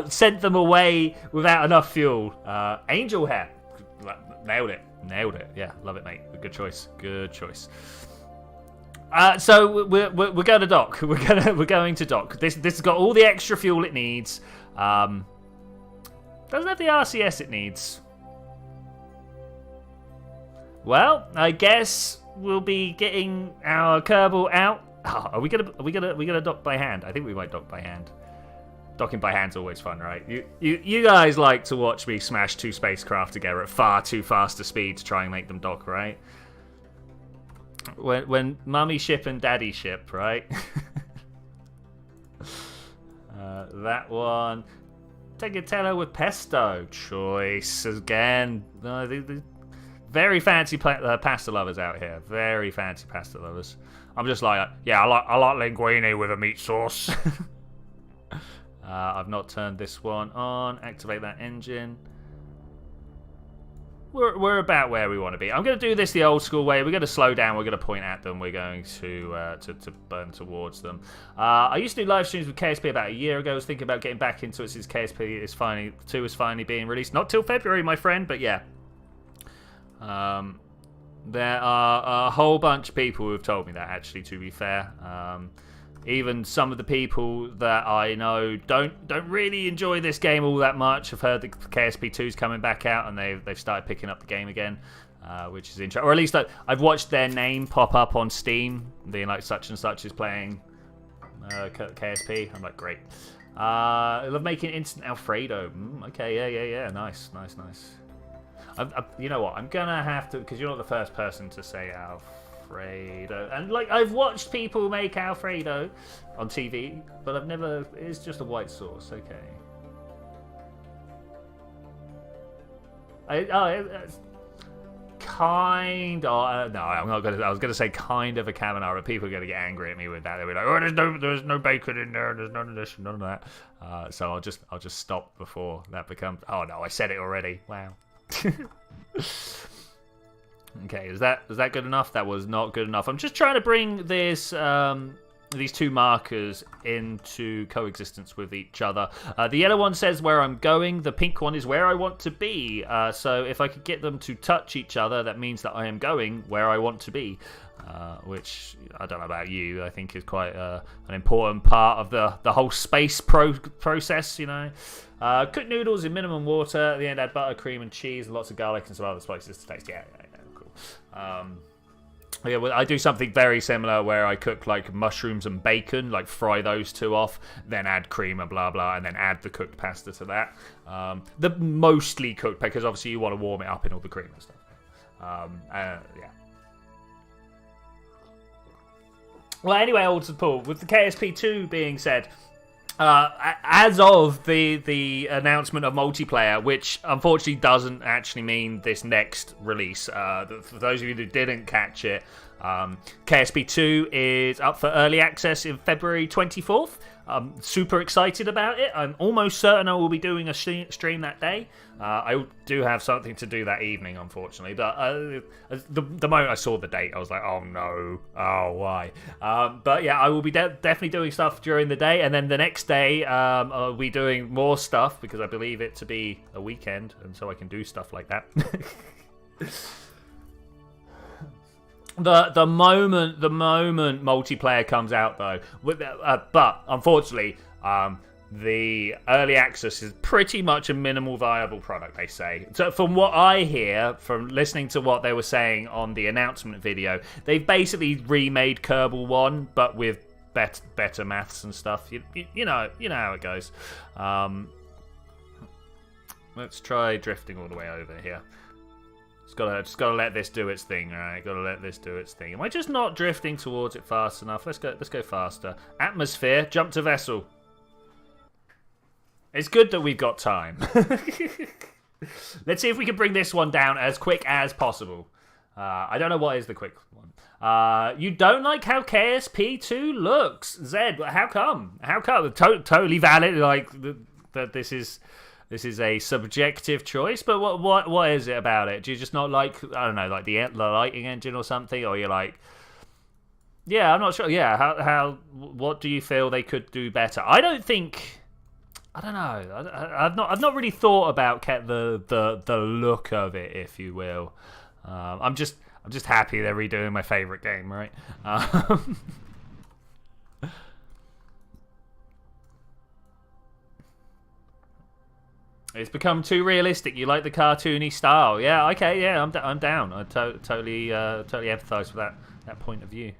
sent them away without enough fuel. Angel hair. nailed it. Nailed it. Yeah, love it, mate. Good choice. Good choice. So we're going to dock. We're going to dock. This has got all the extra fuel it needs. Doesn't have the RCS it needs. Well, I guess we'll be getting our Kerbal out. Oh, are we gonna dock by hand? I think we might dock by hand. Docking by hand's always fun, right? You guys like to watch me smash two spacecraft together at far too fast a speed to try and make them dock, right? When mummy ship and daddy ship, right? That one. Tagliatelle with pesto. Choice again. The very fancy pasta lovers out here. Very fancy pasta lovers. I'm just like, yeah, I like linguine with a meat sauce. I've not turned this one on. Activate that engine. We're about where we want to be. I'm going to do this the old school way. We're going to slow down. We're going to point at them. We're going to burn towards them. I used to do live streams with KSP about a year ago. I was thinking about getting back into it since KSP is finally 2 is finally being released. Not till February, my friend, but yeah. There are a whole bunch of people who have told me that, actually, to be fair. Even some of the people that I know don't really enjoy this game all that much. I've heard the KSP 2's coming back out, and they've started picking up the game again, which is interesting. Or at least I've watched their name pop up on Steam, being like such and such is playing KSP. I'm like, great. I love making instant Alfredo. Okay, yeah. Nice. You know what? I'm gonna have to, because you're not the first person to say Alfredo, and like I've watched people make Alfredo on TV, but I've never. It's just a white sauce. Okay. Kind of. No, I'm not gonna. I was gonna say kind of a carbonara. People are gonna get angry at me with that. They'll be like, "Oh, there's no bacon in there. There's none of this, none of that." So I'll just stop before that becomes. Oh no, I said it already. Wow. Okay, is that good enough? That was not good enough. I'm just trying to bring this these two markers into coexistence with each other. The yellow one says where I'm going. The pink one is where I want to be. So if I could get them to touch each other, that means that I am going where I want to be. Which, I don't know about you, I think is quite an important part of the whole space process, you know. Cooked noodles in minimum water. At the end, add butter, cream, and cheese, and lots of garlic and some other spices to taste. Yeah, cool. Yeah, well, I do something very similar where I cook like mushrooms and bacon, like fry those two off, then add cream and blah blah, and then add the cooked pasta to that. The mostly cooked, because obviously you want to warm it up in all the cream and stuff. Yeah. Well, anyway, Alton Paul, with the KSP2 being said, as of the announcement of multiplayer, which unfortunately doesn't actually mean this next release, for those of you who didn't catch it, KSP2 is up for early access in February 24th. I'm super excited about it. I'm almost certain I will be doing a stream that day. I do have something to do that evening, unfortunately. But the moment I saw the date, I was like, oh no, oh why? But yeah, I will be definitely doing stuff during the day. And then the next day, I'll be doing more stuff because I believe it to be a weekend. And so I can do stuff like that. The moment multiplayer comes out, though, but unfortunately, the early access is pretty much a minimal viable product, they say. So from what I hear, from listening to what they were saying on the announcement video, they've basically remade Kerbal 1, but with better maths and stuff. You know how it goes. Let's try drifting all the way over here. Just gotta let this do its thing, alright? Gotta let this do its thing. Am I just not drifting towards it fast enough? Let's go faster. Atmosphere, jump to vessel. It's good that we've got time. Let's see if we can bring this one down as quick as possible. I don't know what is the quick one. You don't like how KSP2 looks, Zed. How come? Totally valid. Like that. This is a subjective choice, but what is it about it? Do you just not like, I don't know, like the lighting engine or something, or you're like, yeah, I'm not sure. Yeah, what do you feel they could do better? I don't think I don't know. I've not really thought about the look of it, if you will. I'm just happy they're redoing my favorite game, right? It's become too realistic. You like the cartoony style, yeah? Okay, yeah, I'm down. I totally empathise with that point of view.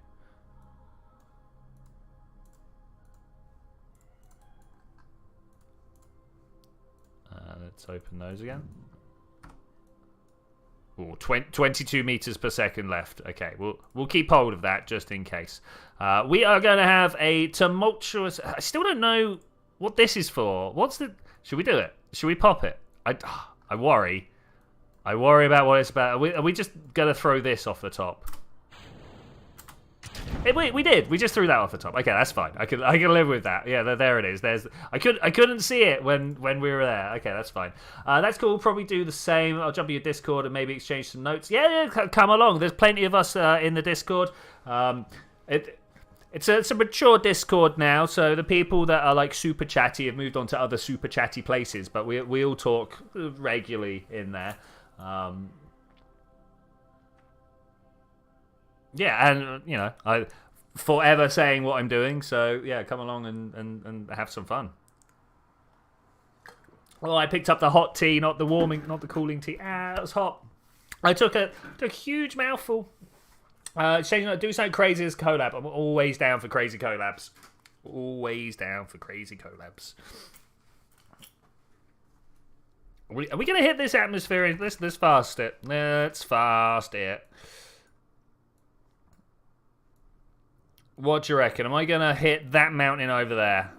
Let's open those again. Ooh, 22 meters per second left. Okay, we'll keep hold of that just in case. We are going to have a tumultuous. I still don't know what this is for. Should we do it? Should we pop it? I worry. I worry about what it's about. Are we just gonna throw this off the top? We did. We just threw that off the top. Okay, that's fine. I can live with that. Yeah, there it is. I couldn't see it when we were there. Okay, that's fine. That's cool. We'll probably do the same. I'll jump in your Discord and maybe exchange some notes. Yeah, come along. There's plenty of us in the Discord. It's a mature Discord now, so the people that are like super chatty have moved on to other super chatty places, but we all talk regularly in there. Yeah, and you know, I forever saying what I'm doing, so yeah, come along and have some fun. Oh, I picked up the hot tea, not the cooling tea. It was hot. I took a huge mouthful. Shane, do something crazy as collab. I'm always down for crazy collabs. Always down for crazy collabs. Are we going to hit this atmosphere? Let's fast it. Let's fast it. What do you reckon? Am I going to hit that mountain over there?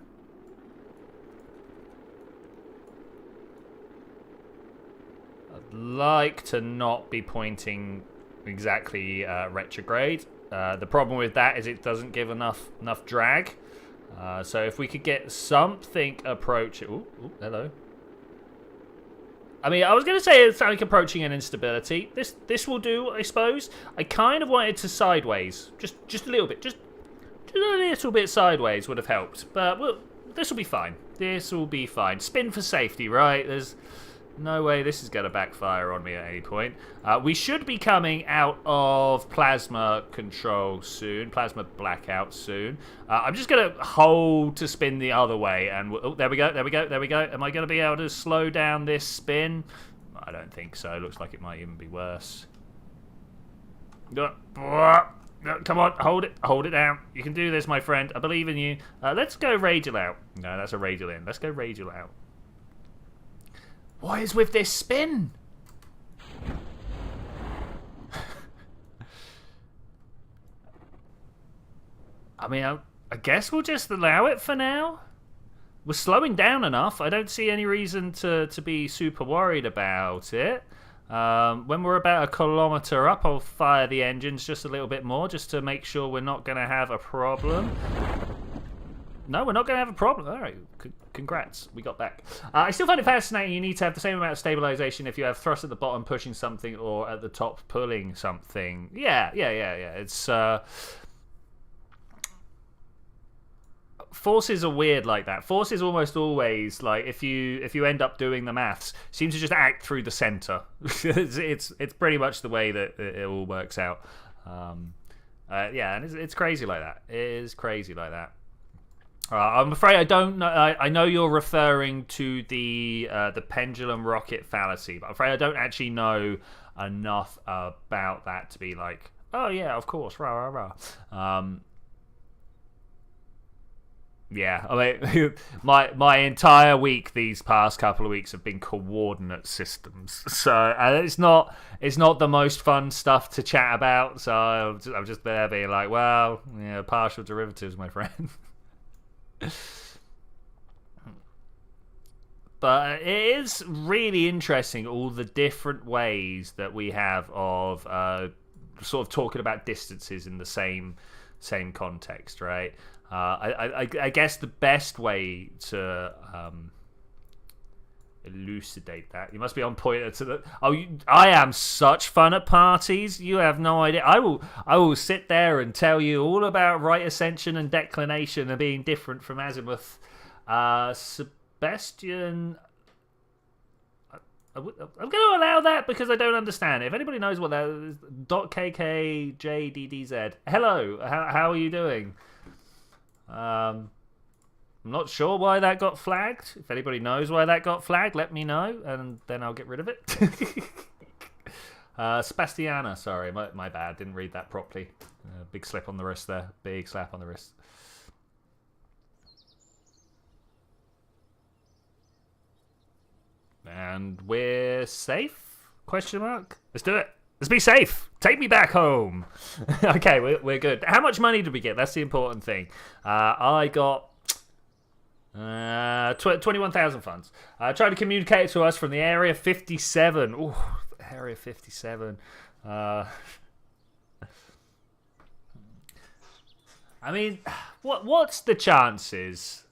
I'd like to not be pointing exactly retrograde. The problem with that is it doesn't give enough drag. So if we could get something approaching... Ooh, hello. I mean, I was going to say it's like approaching an instability. This will do, I suppose. I kind of wanted to sideways. Just a little bit. Just a little bit sideways would have helped. But this will be fine. This will be fine. Spin for safety, right? There's no way this is going to backfire on me at any point. We should be coming out of plasma control soon. Plasma blackout soon. I'm just going to hold to spin the other way. And there we go. Am I going to be able to slow down this spin? I don't think so. Looks like it might even be worse. Come on, hold it down. You can do this, my friend. I believe in you. Let's go radial out. No, that's a radial in. Let's go radial out. What is with this spin? I mean, I guess we'll just allow it for now. We're slowing down enough. I don't see any reason to be super worried about it. When we're about 1 kilometer up, I'll fire the engines just a little bit more, just to make sure we're not going to have a problem. No, we're not going to have a problem. All right, congrats. We got back. I still find it fascinating. You need to have the same amount of stabilization if you have thrust at the bottom pushing something or at the top pulling something. Yeah. It's... Forces are weird like that. Forces almost always, like, if you end up doing the maths, seem to just act through the center. it's pretty much the way that it all works out. Yeah, and it's crazy like that. It is crazy like that. I'm afraid I don't know. I know you're referring to the pendulum rocket fallacy, but I'm afraid I don't actually know enough about that to be like, oh yeah, of course, rah rah rah. Yeah, I mean, my entire week these past couple of weeks have been coordinate systems, so it's not the most fun stuff to chat about. So I'm just there being like, well, yeah, partial derivatives, my friend. But it is really interesting, all the different ways that we have of sort of talking about distances in the same context, right? I guess the best way to elucidate that, you must be on point to the... I am such fun at parties. You have no idea. I will sit there and tell you all about right ascension and declination and being different from azimuth. Bastion. I'm going to allow that because I don't understand it. If anybody knows what that is, .kkjdddz. Hello, how are you doing? I'm not sure why that got flagged. If anybody knows why that got flagged, let me know, and then I'll get rid of it. Sebastiana, sorry, my bad. Didn't read that properly. Big slip on the wrist there. Big slap on the wrist. And we're safe? Question mark. Let's do it. Let's be safe. Take me back home. Okay, we're good. How much money did we get? That's the important thing. I got 21,000 funds. Tried to communicate to us from the Area 57. Ooh, Area 57. I mean, what's the chances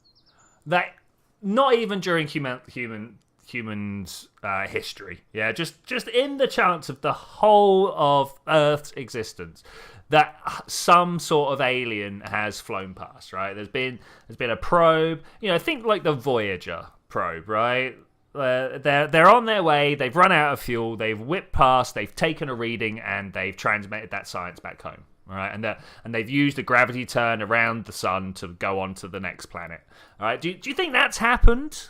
that not even during humans' history, yeah, just in the chance of the whole of Earth's existence, that some sort of alien has flown past, right? There's been a probe, think like the Voyager probe, right? They're on their way, they've run out of fuel, they've whipped past, they've taken a reading, and they've transmitted that science back home. All right, and they've used a gravity turn around the sun to go on to the next planet. All right, do you think that's happened?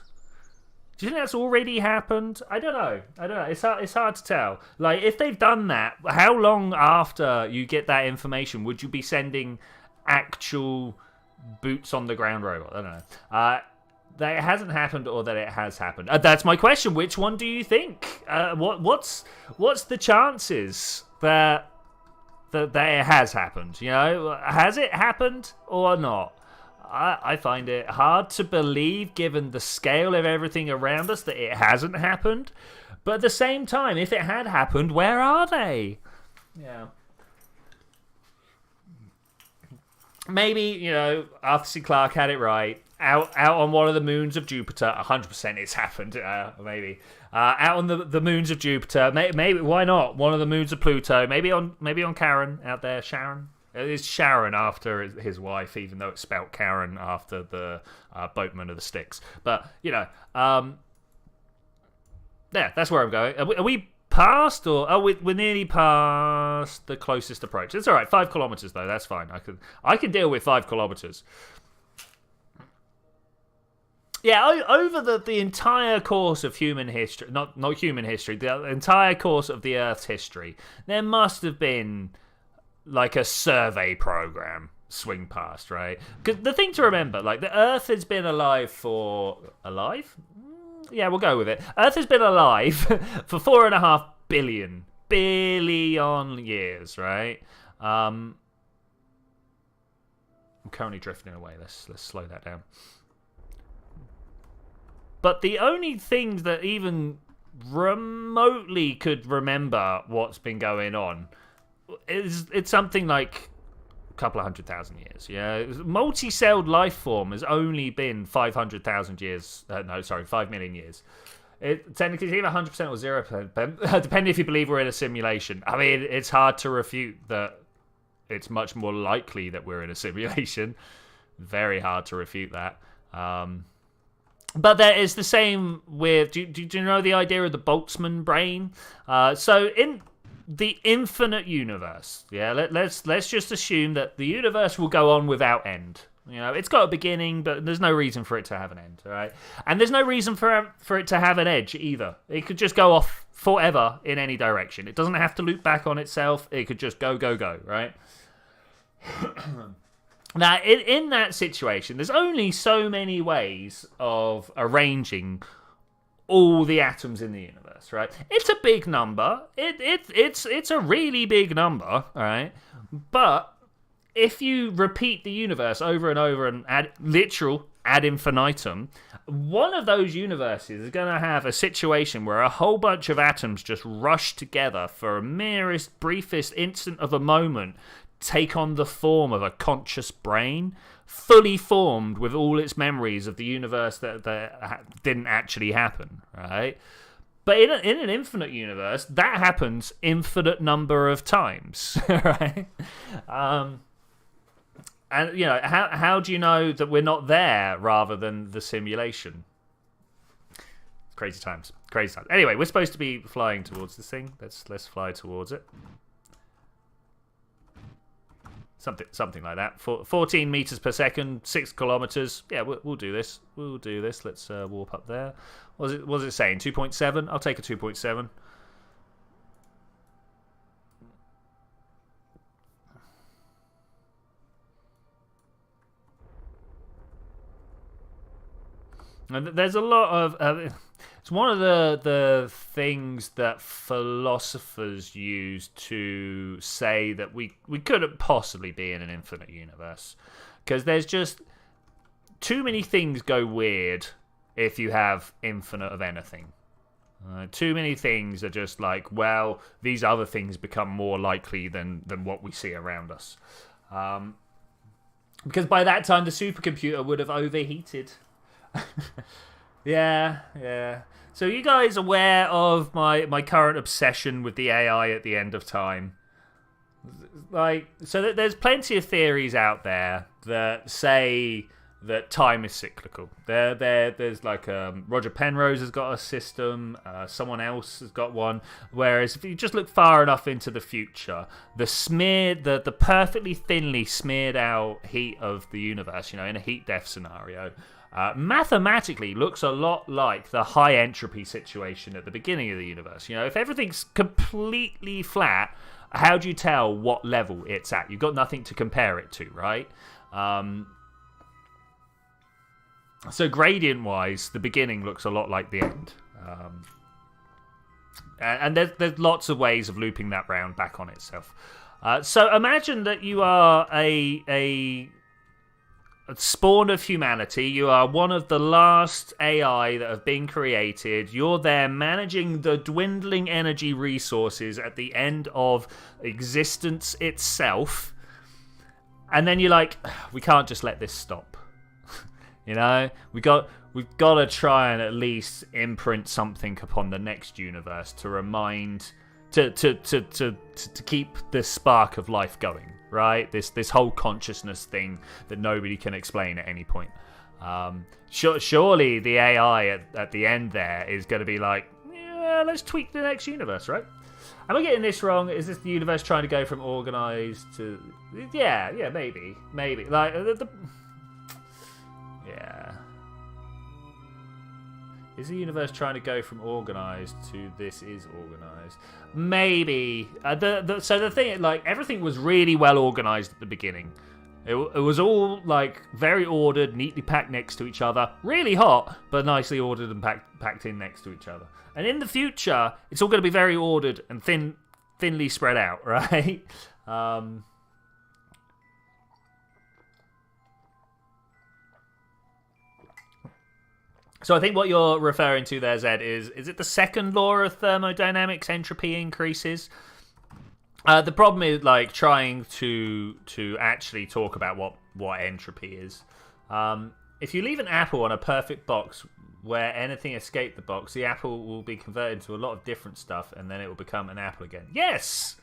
Do you think that's already happened? I don't know. It's hard to tell. Like, if they've done that, how long after you get that information would you be sending actual boots on the ground robot? I don't know. That it hasn't happened or that it has happened. That's my question. Which one do you think? What's the chances that it has happened? Has it happened or not? I find it hard to believe, given the scale of everything around us, that it hasn't happened. But at the same time, if it had happened, where are they? Yeah. Maybe, Arthur C. Clarke had it right. Out on one of the moons of Jupiter, 100% it's happened. Maybe out on the moons of Jupiter. Maybe why not? One of the moons of Pluto. Maybe on Charon out there. Sharon. It's Sharon after his wife, even though it's spelt Karen after the boatman of the Styx. But yeah, that's where I'm going. Are we past, or we're nearly past the closest approach? It's all right. 5 kilometers though. That's fine. I can deal with 5 kilometers. Yeah, over the entire course of human history, not human history, the entire course of the Earth's history, there must have been like a survey program swing past, right? Because the thing to remember, like, the Earth has been alive? Yeah, we'll go with it. Earth has been alive for 4.5 billion years, right? I'm currently drifting away. Let's slow that down. But the only things that even remotely could remember what's been going on it's something like a couple of 100,000 years. Yeah, multi-celled life form has only been 500,000 years. 5 million years. Technically, it's either 100% or 0%, depending if you believe we're in a simulation. I mean, it's hard to refute that. It's much more likely that we're in a simulation. Very hard to refute that. But there is the same with. Do you know the idea of the Boltzmann brain? So in the infinite universe, yeah, let's just assume that the universe will go on without end. It's got a beginning, but there's no reason for it to have an end, all right? And there's no reason for it to have an edge either. It could just go off forever in any direction. It doesn't have to loop back on itself. It could just go, right? Now, in that situation, there's only so many ways of arranging all the atoms in the universe, right? It's a big number. It's a really big number, all right? But if you repeat the universe over and over and ad infinitum, one of those universes is going to have a situation where a whole bunch of atoms just rush together for a merest, briefest instant of a moment, take on the form of a conscious brain, fully formed with all its memories of the universe that didn't actually happen, right? But in an infinite universe, that happens infinite number of times, right? And how do you know that we're not there rather than the simulation? Crazy times. Crazy times. Anyway, we're supposed to be flying towards this thing. Let's fly towards it. Something like that. 14 meters per second, 6 kilometers. Yeah, we'll do this. We'll do this. Let's warp up there. What was it saying? 2.7? I'll take a 2.7. And there's a lot of... it's one of the things that philosophers use to say that we couldn't possibly be in an infinite universe. Because there's just... too many things go weird if you have infinite of anything. Too many things are just like, well, these other things become more likely than what we see around us. Because by that time, the supercomputer would have overheated. Yeah. So you guys aware of my current obsession with the AI at the end of time? Like, so there's plenty of theories out there that say that time is cyclical. There's like Roger Penrose has got a system. Someone else has got one. Whereas if you just look far enough into the future, the perfectly thinly smeared out heat of the universe, in a heat death scenario, mathematically looks a lot like the high entropy situation at the beginning of the universe. If everything's completely flat, how do you tell what level it's at? You've got nothing to compare it to, right? So gradient-wise, the beginning looks a lot like the end. And there's lots of ways of looping that round back on itself. So imagine that you are a spawn of humanity. You are one of the last AI that have been created. You're there managing the dwindling energy resources at the end of existence itself. And then you're like, we can't just let this stop. We've got to try and at least imprint something upon the next universe to remind, to keep this spark of life going, right? This whole consciousness thing that nobody can explain at any point. Surely the AI at the end there is going to be like, yeah, let's tweak the next universe, right? Am I getting this wrong? Is this the universe trying to go from organized to... Yeah, maybe. Like, yeah. Is the universe trying to go from organized to this is organized? Maybe. So the thing, like, everything was really well organized at the beginning. It was all, like, very ordered, neatly packed next to each other. Really hot, but nicely ordered and packed in next to each other. And in the future, it's all going to be very ordered and thinly spread out, right? So I think what you're referring to there, Zed, is it the second law of thermodynamics, entropy increases? The problem is, like, trying to actually talk about what entropy is. If you leave an apple on a perfect box where anything escaped the box, the apple will be converted into a lot of different stuff, and then it will become an apple again. Yes!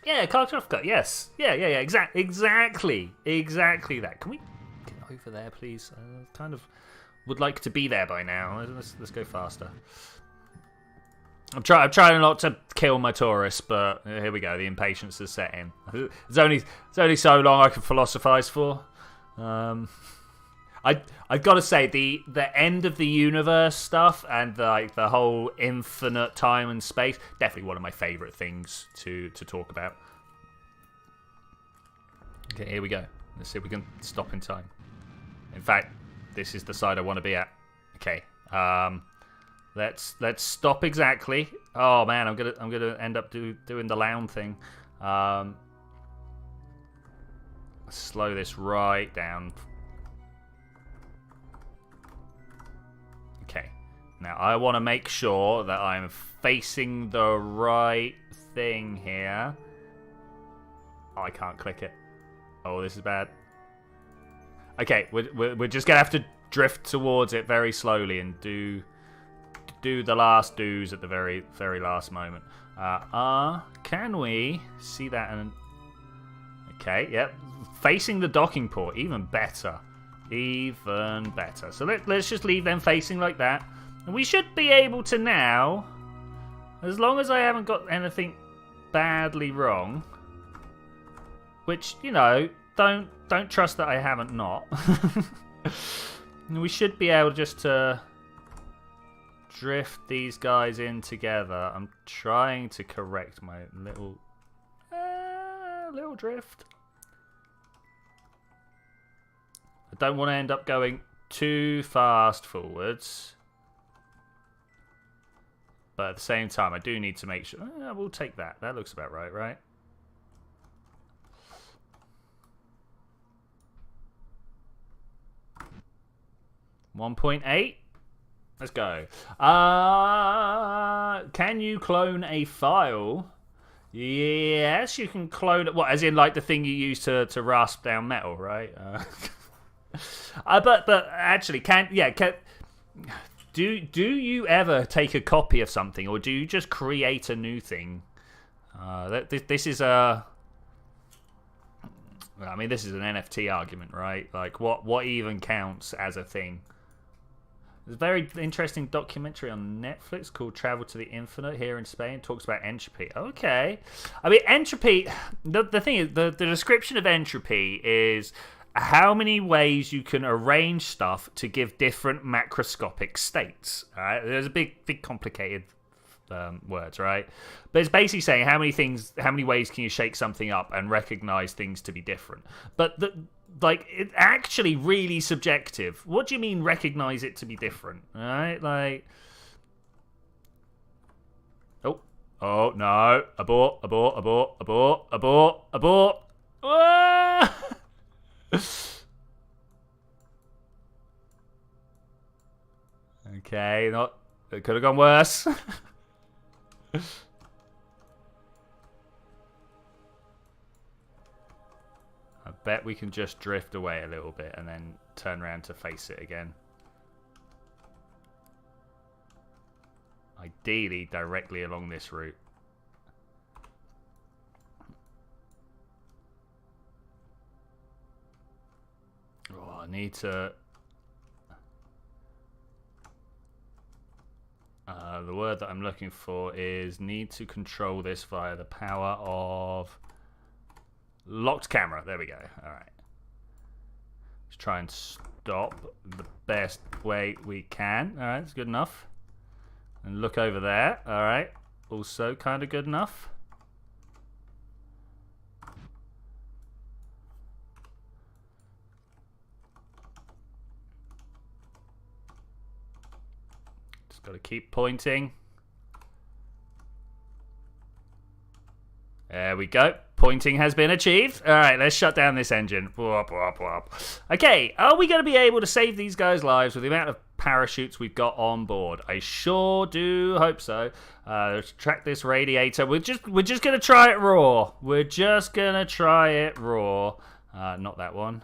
Yeah, Kartoffka, yes. Yeah, exactly that. Can we get over there, please? Kind of... would like to be there by now. Let's go faster. I'm trying not to kill my tourists, but here we go. The impatience is set in. It's only so long I can philosophize for. I've got to say the end of the universe stuff and the whole infinite time and space, definitely one of my favorite things to talk about. Okay, here we go. Let's see if we can stop in time. In fact, this is the side I want to be at. Okay. Let's stop exactly. Oh man, I'm gonna end up doing the lounge thing. Slow this right down. Okay. Now I want to make sure that I'm facing the right thing here. Oh, I can't click it. Oh, this is bad. Okay, we're just gonna have to drift towards it very slowly and do the last do's at the very last moment. Can we see that? And okay, yep, facing the docking port, even better. So let's just leave them facing like that. And we should be able to now, as long as I haven't got anything badly wrong, which, you know, don't trust that I haven't not. We should be able just to drift these guys in together. I'm trying to correct my little drift. I don't want to end up going too fast forwards. But at the same time, I do need to make sure... we'll take that. That looks about right, right? $1.8. Let's go. Can you clone a file? Yes, you can clone it. What, as in like the thing you use to rasp down metal, right? But actually, do you ever take a copy of something, or do you just create a new thing? This is a... I mean, this is an NFT argument, right? Like, what even counts as a thing? There's a very interesting documentary on Netflix called Travel to the Infinite here in Spain. It talks about entropy. Okay. I mean, entropy... The thing is, the description of entropy is how many ways you can arrange stuff to give different macroscopic states. All right? There's a big complicated words, right? But it's basically saying how many ways can you shake something up and recognize things to be different. But it's actually really subjective. What do you mean recognize it to be different? All right? Like, oh no, abort. Ah! Okay, it could have gone worse. I bet we can just drift away a little bit and then turn around to face it again. Ideally, directly along this route. Oh, I need to... the word that I'm looking for is need to control this via the power of locked camera. There we go. All right. Let's try and stop the best way we can. All right, that's good enough. And look over there. All right. Also kind of good enough. Got to keep pointing. There we go. Pointing has been achieved. All right, let's shut down this engine. Okay, are we going to be able to save these guys' lives with the amount of parachutes we've got on board? I sure do hope so. Let's track this radiator. We're just going to try it raw. We're just going to try it raw. Not that one.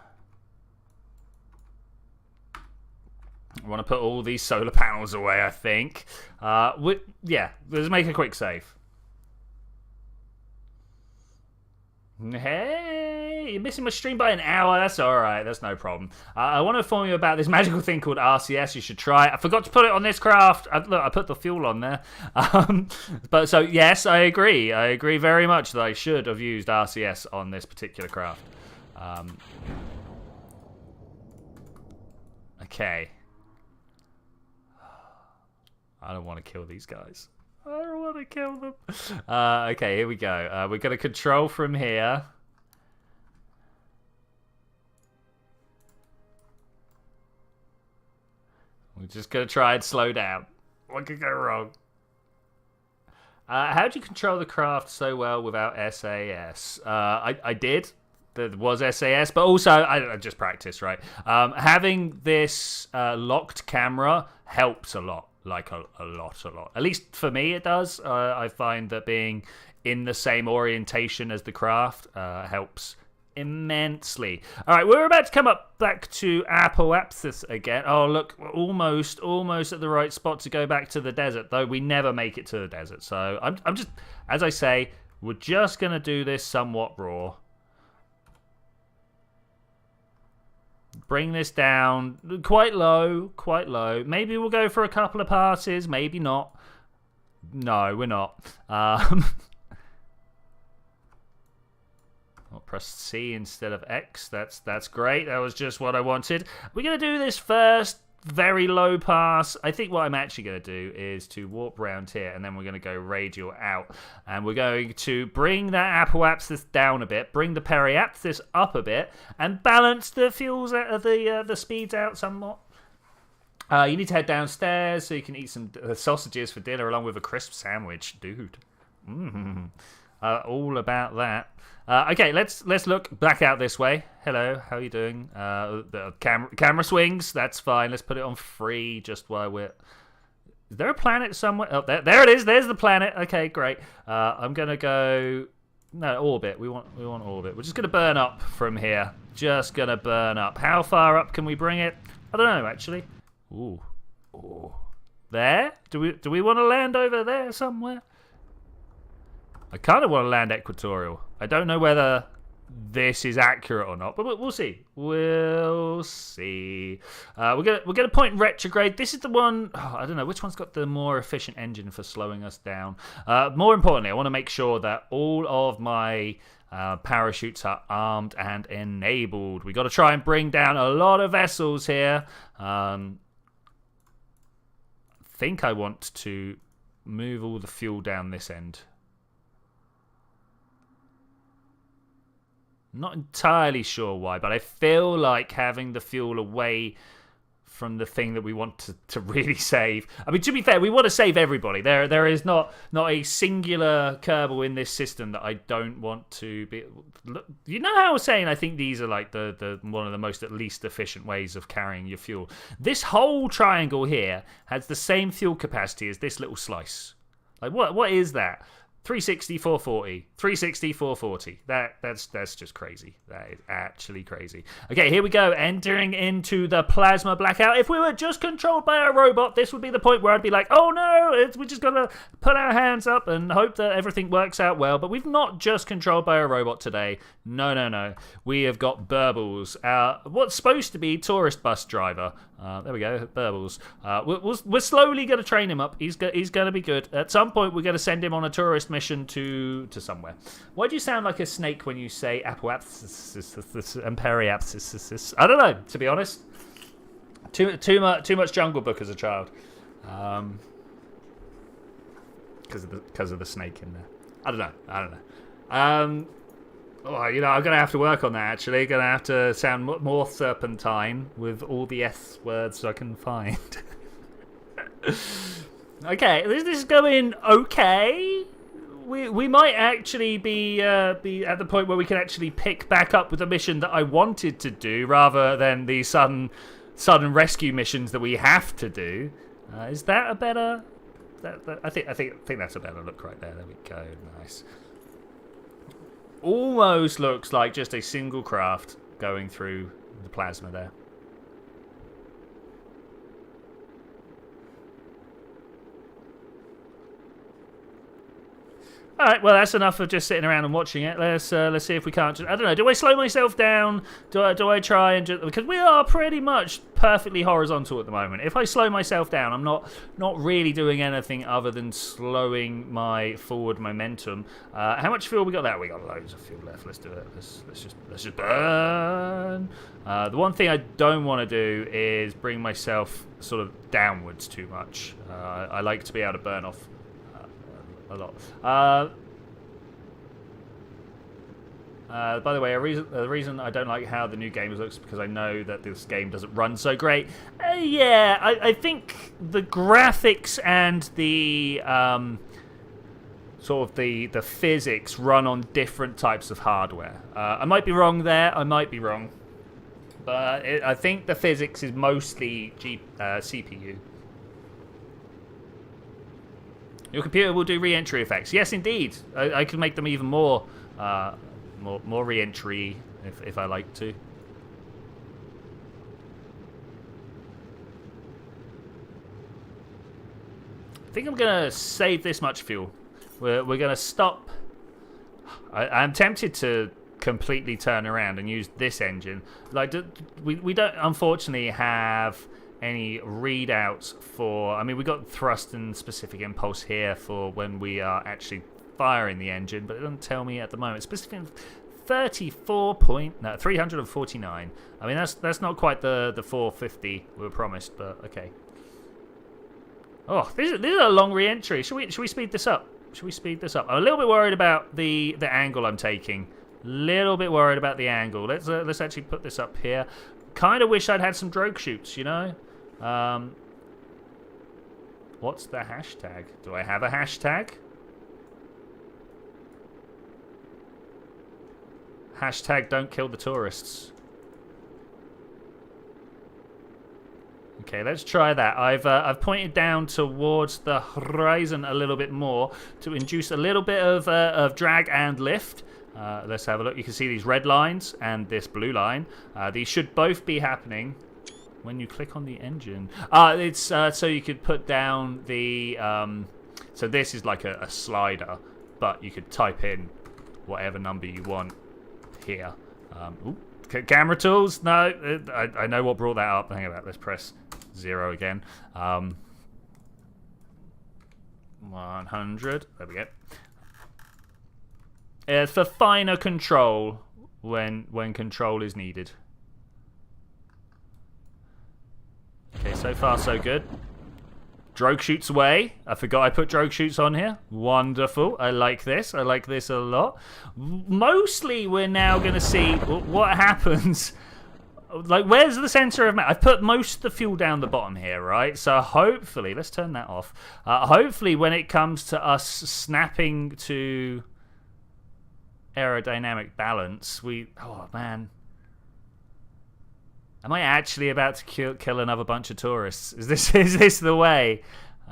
I want to put all these solar panels away, I think. Yeah, let's make a quick save. Hey, you're missing my stream by an hour. That's all right. That's no problem. I want to inform you about this magical thing called RCS. You should try it. I forgot to put it on this craft. Look, I put the fuel on there. But so, yes, I agree. I agree very much that I should have used RCS on this particular craft. Okay. I don't want to kill these guys. I don't want to kill them. Okay, here we go. We're going to control from here. We're just going to try and slow down. What could go wrong? How do you control the craft so well without SAS? I did. There was SAS, but also I just practiced, right? Having this locked camera helps a lot. Like a lot. At least for me it does. I find that being in the same orientation as the craft helps immensely. All right, we're about to come up back to Apoapsis again. Oh, look, we're almost at the right spot to go back to the desert, though we never make it to the desert. So I'm just, as I say, we're just going to do this somewhat raw. Bring this down quite low, quite low. Maybe we'll go for a couple of passes, maybe not. No, we're not. I'll press C instead of X. That's great. That was just what I wanted. We're going to do this first. Very low pass. I think what I'm actually going to do is to warp round here, and then we're going to go radial out. And we're going to bring that apoapsis down a bit, bring the periapsis up a bit, and balance the fuels out of the speeds out somewhat. You need to head downstairs so you can eat some sausages for dinner along with a crisp sandwich. Dude. All about that. Okay, let's look back out this way. Hello, how are you doing? The camera swings. That's fine. Let's put it on free just while we're... Is there a planet somewhere? Oh, there it is. There's the planet. Okay, great. I'm going to go... No, orbit. We want orbit. We're just going to burn up from here. Just going to burn up. How far up can we bring it? I don't know, actually. Ooh. There? Do we want to land over there somewhere? I kind of want to land equatorial. I don't know whether this is accurate or not, but we'll see. We'll see. We're gonna point retrograde. This is the one. Oh, I don't know which one's got the more efficient engine for slowing us down. More importantly, I want to make sure that all of my parachutes are armed and enabled. We got to try and bring down a lot of vessels here. I think I want to move all the fuel down this end. Not entirely sure why, but I feel like having the fuel away from the thing that we want to really save. I mean, to be fair, we want to save everybody. There is not a singular Kerbal in this system that I don't want to be. You know how I was saying I think these are like the one of the most at least efficient ways of carrying your fuel. This whole triangle here has the same fuel capacity as this little slice. Like what is that? 360, 440. 360, 440. That's just crazy. That is actually crazy. Okay, here we go. Entering into the plasma blackout. If we were just controlled by a robot, this would be the point where I'd be like, oh no, we're just going to put our hands up and hope that everything works out well. But we've not just controlled by a robot today. No. We have got Burbles, what's supposed to be tourist bus driver. There we go, Burbles. We're slowly going to train him up. He's going to be good. At some point, we're going to send him on a tourist mission to somewhere. Why do you sound like a snake when you say apoapsis and periapsis? I don't know, to be honest. Too much Jungle Book as a child. Because of the snake in there. I don't know. Oh, you know, I'm going to have to work on that, actually. Going to have to sound more serpentine with all the S words I can find. Okay, this is going okay. We might actually be at the point where we can actually pick back up with a mission that I wanted to do, rather than the sudden rescue missions that we have to do. Is that a better... I think that's a better look right there. There we go. Nice. Almost looks like just a single craft going through the plasma there. All right, well, that's enough of just sitting around and watching it. Let's see if we can't just... I don't know, do I slow myself down? Do I try and just... Because we are pretty much perfectly horizontal at the moment. If I slow myself down, I'm not really doing anything other than slowing my forward momentum. How much fuel we got there? We got loads of fuel left. Let's do it. Let's just burn. The one thing I don't want to do is bring myself sort of downwards too much. I like to be able to burn off a lot. By the way, the reason I don't like how the new game looks is because I know that this game doesn't run so great. Yeah, I think the graphics and the sort of the physics run on different types of hardware. I might be wrong there. I might be wrong, but I think the physics is mostly CPU. Your computer will do re-entry effects. Yes, indeed. I can make them even more re-entry if I like to. I think I'm gonna save this much fuel. We're gonna stop. I'm tempted to completely turn around and use this engine. Like, we don't unfortunately have any readouts for. I mean, we got thrust and specific impulse here for when we are actually firing the engine, but it doesn't tell me at the moment. Specific 349. I mean, that's not quite the 450 we were promised, but okay. Oh, this is a long re-entry. Should we speed this up? Should we speed this up? I'm a little bit worried about the angle I'm taking. Little bit worried about the angle. Let's actually put this up here. Kind of wish I'd had some drogue shoots, you know. What's the hashtag? Do I have a hashtag? Hashtag don't kill the tourists. Okay, let's try that. I've pointed down towards the horizon a little bit more to induce a little bit of drag and lift. Let's have a look. You can see these red lines and this blue line. These should both be happening when you click on the engine. It's so you could put down the... so this is like a slider, but you could type in whatever number you want here. Camera tools? No, I know what brought that up. Hang on, let's press 0 again. 100. There we go. It's for finer control when control is needed. Okay, so far so good. Drogue shoots away. I forgot I put drogue shoots on here. Wonderful. I like this. I like this a lot. Mostly we're now going to see what happens. Like, where's the center of... I've put most of the fuel down the bottom here, right? So hopefully... Let's turn that off. Hopefully when it comes to us snapping to aerodynamic balance, we... Oh, man. Am I actually about to kill another bunch of tourists? Is this the way?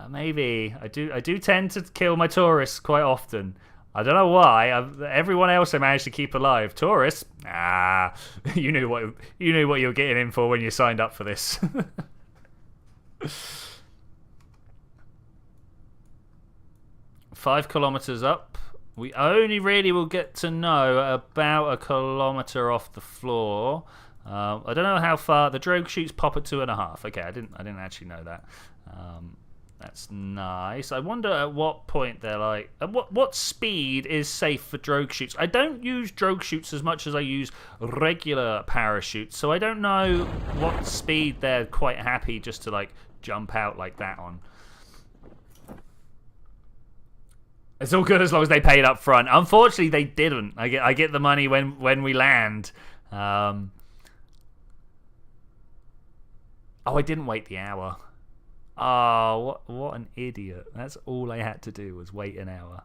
Maybe. I do tend to kill my tourists quite often. I don't know why. Everyone else I managed to keep alive. Tourists? You knew what you were getting in for when you signed up for this. 5 kilometers up. We only really will get to know about 1 kilometer off the floor. I don't know how far the drogue shoots pop at 2.5. Okay, I didn't actually know that. That's nice. I wonder at what point they're like, at what speed is safe for drogue shoots. I don't use drogue shoots as much as I use regular parachutes, so I don't know what speed they're quite happy just to like jump out like that on. It's all good as long as they paid up front. Unfortunately, they didn't. I get the money when we land. Oh, I didn't wait the hour. Oh, what an idiot. That's all I had to do was wait an hour.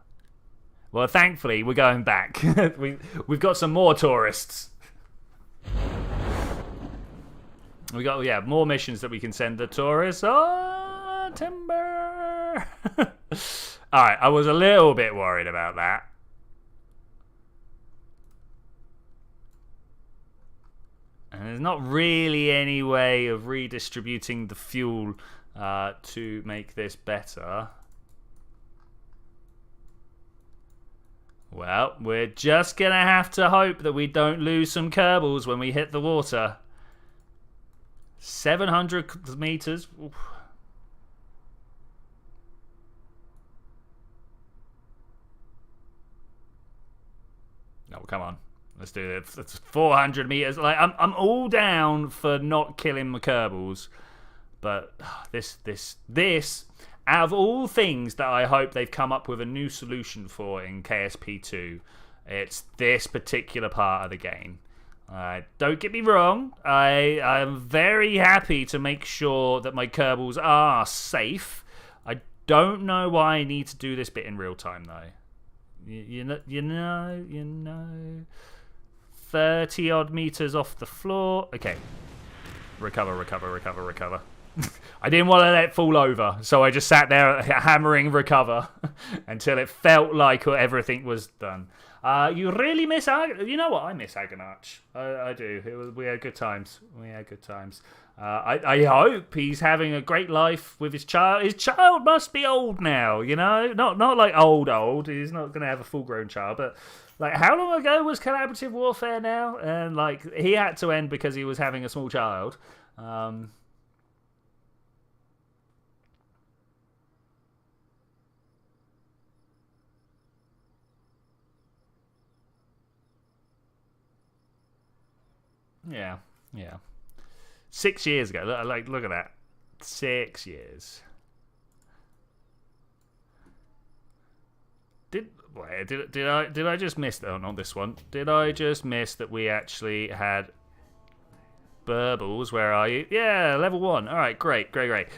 Well, thankfully, we're going back. We've got some more tourists. We got, yeah, more missions that we can send the tourists. Oh, timber. All right, I was a little bit worried about that. And there's not really any way of redistributing the fuel to make this better. Well, we're just going to have to hope that we don't lose some Kerbals when we hit the water. 700 meters. Oof. Oh, come on. Let's do it. It's 400 meters. Like I'm all down for not killing my Kerbals, but this out of all things that I hope they've come up with a new solution for in KSP2, it's this particular part of the game. Don't get me wrong. I'm very happy to make sure that my Kerbals are safe. I don't know why I need to do this bit in real time though. You know. 30 odd meters off the floor. Okay. Recover. I didn't want to let it fall over, so I just sat there hammering recover until it felt like everything was done. You really miss You know what? I miss Agonarch. I do. We had good times. I hope he's having a great life with his child. His child must be old now, you know? Not like old. He's not going to have a full-grown child, but Like, how long ago was collaborative warfare now? And, like, he had to end because he was having a small child. Yeah, yeah. 6 years ago. Look at that. 6 years. Did I just miss that? Oh, not this one. Did I just miss that we actually had burbles? Where are you? Yeah, level 1. All right, great.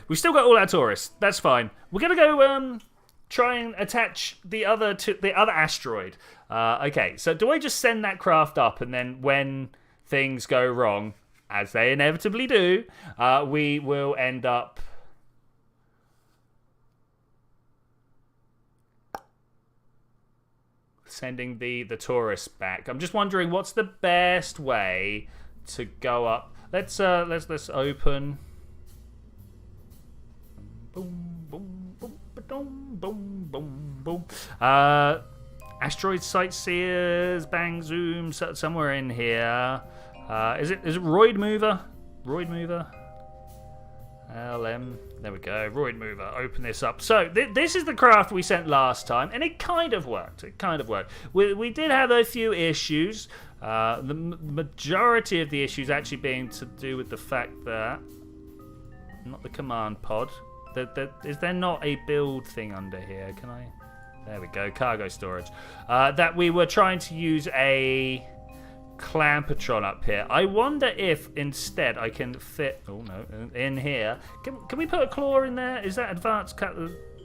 We've still got all our tourists. That's fine. We're gonna go try and attach the other asteroid. Okay, so do I just send that craft up, and then when things go wrong, as they inevitably do, we will end up sending the tourists back. I'm just wondering what's the best way to go up. Let's open. Boom, boom, boom, boom, boom, boom, boom. Asteroid sightseers, bang zoom, somewhere in here. Is it Roid Mover? Roid Mover. LM. There we go. Roid Mover. Open this up. So this is the craft we sent last time, and it kind of worked. We did have a few issues. The majority of the issues actually being to do with the fact that not the command pod. Is there not a build thing under here? Can I? There we go. Cargo storage. That we were trying to use a Clampatron up here. I wonder if instead I can fit. Oh no, in here. Can we put a claw in there? Is that advanced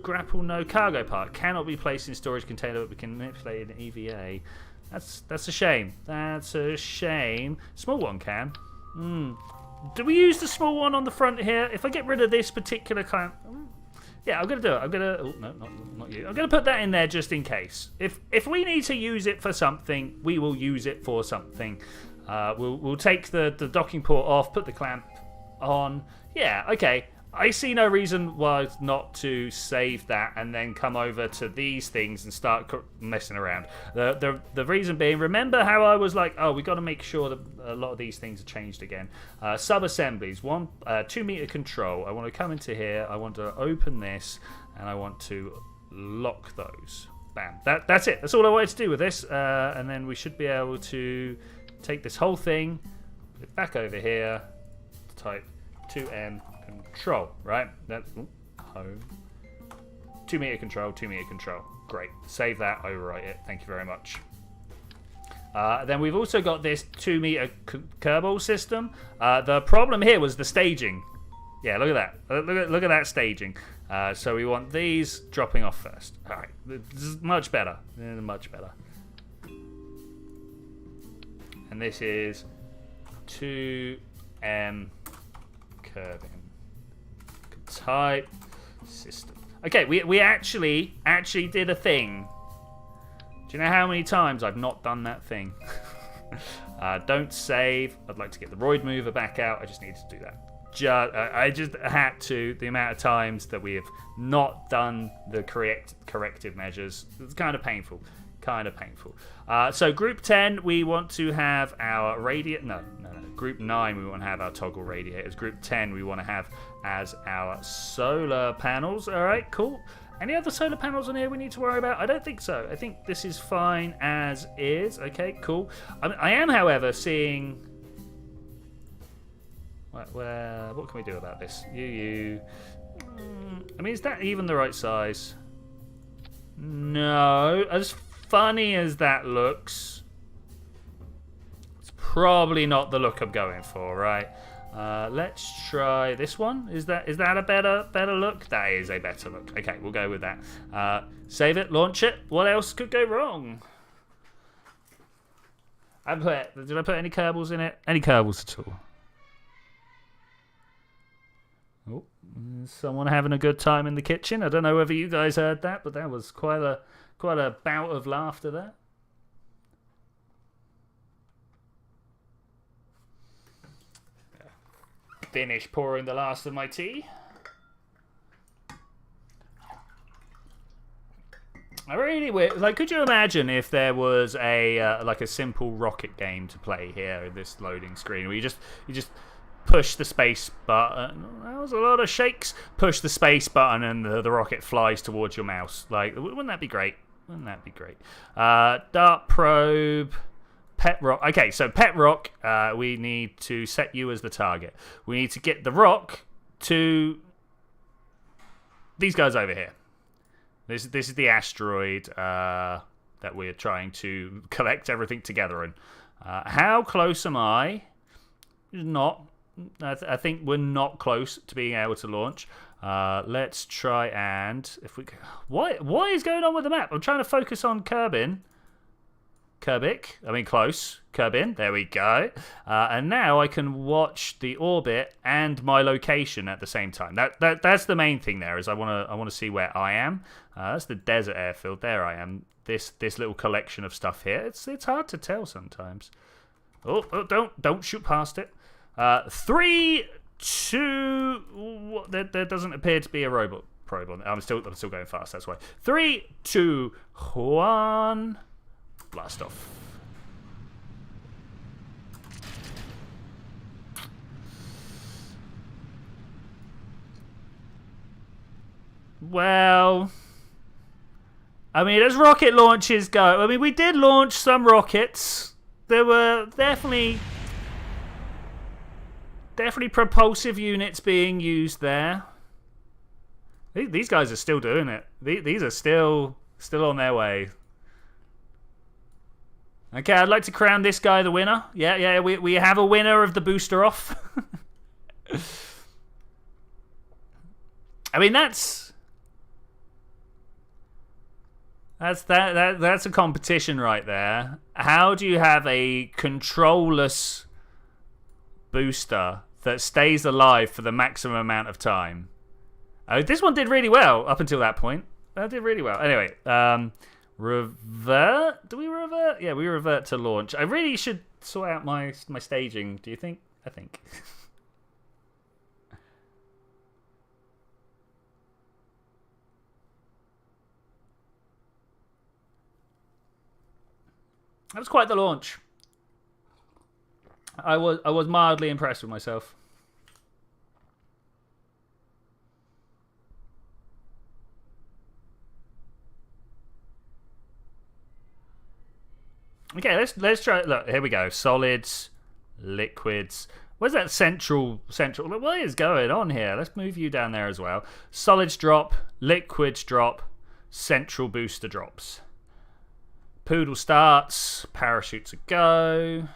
grapple? No. Cargo part cannot be placed in storage container, but we can manipulate an EVA. That's a shame. That's a shame. Small one can. Do we use the small one on the front here? If I get rid of this particular clamp. Yeah, I'm gonna do it. Oh no, not you. I'm gonna put that in there just in case. If we need to use it for something, we will use it for something. We'll take the docking port off, put the clamp on. Yeah, okay. I see no reason why not to save that and then come over to these things and start messing around. The reason being, remember how I was like, oh, we got to make sure that a lot of these things are changed again. Sub-assemblies, 2 meter control. I want to come into here, I want to open this, and I want to lock those. Bam. That's it. That's all I wanted to do with this. And then we should be able to take this whole thing, put it back over here, type 2M control, right? That home. 2 meter control, 2 meter control. Great. Save that, overwrite it. Thank you very much. Then we've also got this 2 meter Kerbal system. The problem here was the staging. Yeah, look at that. Look at that staging. So we want these dropping off first. All right, this is much better. Much better. And this is 2M curving type system. Okay, we actually did a thing. Do you know how many times I've not done that thing? Don't save. I'd like to get the Roid Mover back out. I just need to do that. I just had to. The amount of times that we have not done the corrective measures. It's kind of painful. So group 10, we want to have our radiator. No. Group 9, we want to have our toggle radiators. Group 10, we want to have as our solar panels. All right, cool. Any other solar panels on here we need to worry about? I don't think so. I think this is fine as is. Okay, cool. I am, however, seeing... What can we do about this? I mean, is that even the right size? No. As funny as that looks, it's probably not the look I'm going for, right? Let's try this one. Is that a better look? That is a better look. Okay, we'll go with that. Save it, launch it. What else could go wrong? Did I put any Kerbals in it? Any Kerbals at all? Oh, someone having a good time in the kitchen. I don't know whether you guys heard that, but that was quite a bout of laughter there. Finish pouring the last of my tea. I really wish, like, could you imagine if there was a like a simple rocket game to play here in this loading screen where you just push the space button. That was a lot of shakes. Push the space button and the rocket flies towards your mouse. Like, wouldn't that be great? Wouldn't that be great? Dart probe, pet rock. Okay, so pet rock. We need to set you as the target. We need to get the rock to these guys over here. This is the asteroid that we're trying to collect everything together in. How close am I? Not. I think we're not close to being able to launch. Let's try and if we. What is going on with the map? I'm trying to focus on Kerbin. Kerbic. I mean close. Kerbin. There we go. And now I can watch the orbit and my location at the same time. That's the main thing there. Is I want to see where I am. That's the desert airfield. There I am. This little collection of stuff here. It's hard to tell sometimes. Oh, don't shoot past it. 3, 2. There doesn't appear to be a robot probe on. I'm still going fast. That's why. 3, 2, 1. Blast off. Well, I mean, as rocket launches go, I mean, we did launch some rockets. There were definitely propulsive units being used there. These guys are still doing it. These are still on their way. Okay, I'd like to crown this guy the winner. Yeah, we have a winner of the booster off. I mean, that's a competition right there. How do you have a controlless booster that stays alive for the maximum amount of time? This one did really well up until that point. That did really well. Anyway, revert? Do we revert? Yeah, we revert to launch. I really should sort out my staging, do you think? I think. That was quite the launch. I was mildly impressed with myself. Okay, let's try. Look, here we go. Solids, liquids. Where's that central? Look, what is going on here? Let's move you down there as well. Solids drop, liquids drop, central booster drops. Poodle starts. Parachutes a go.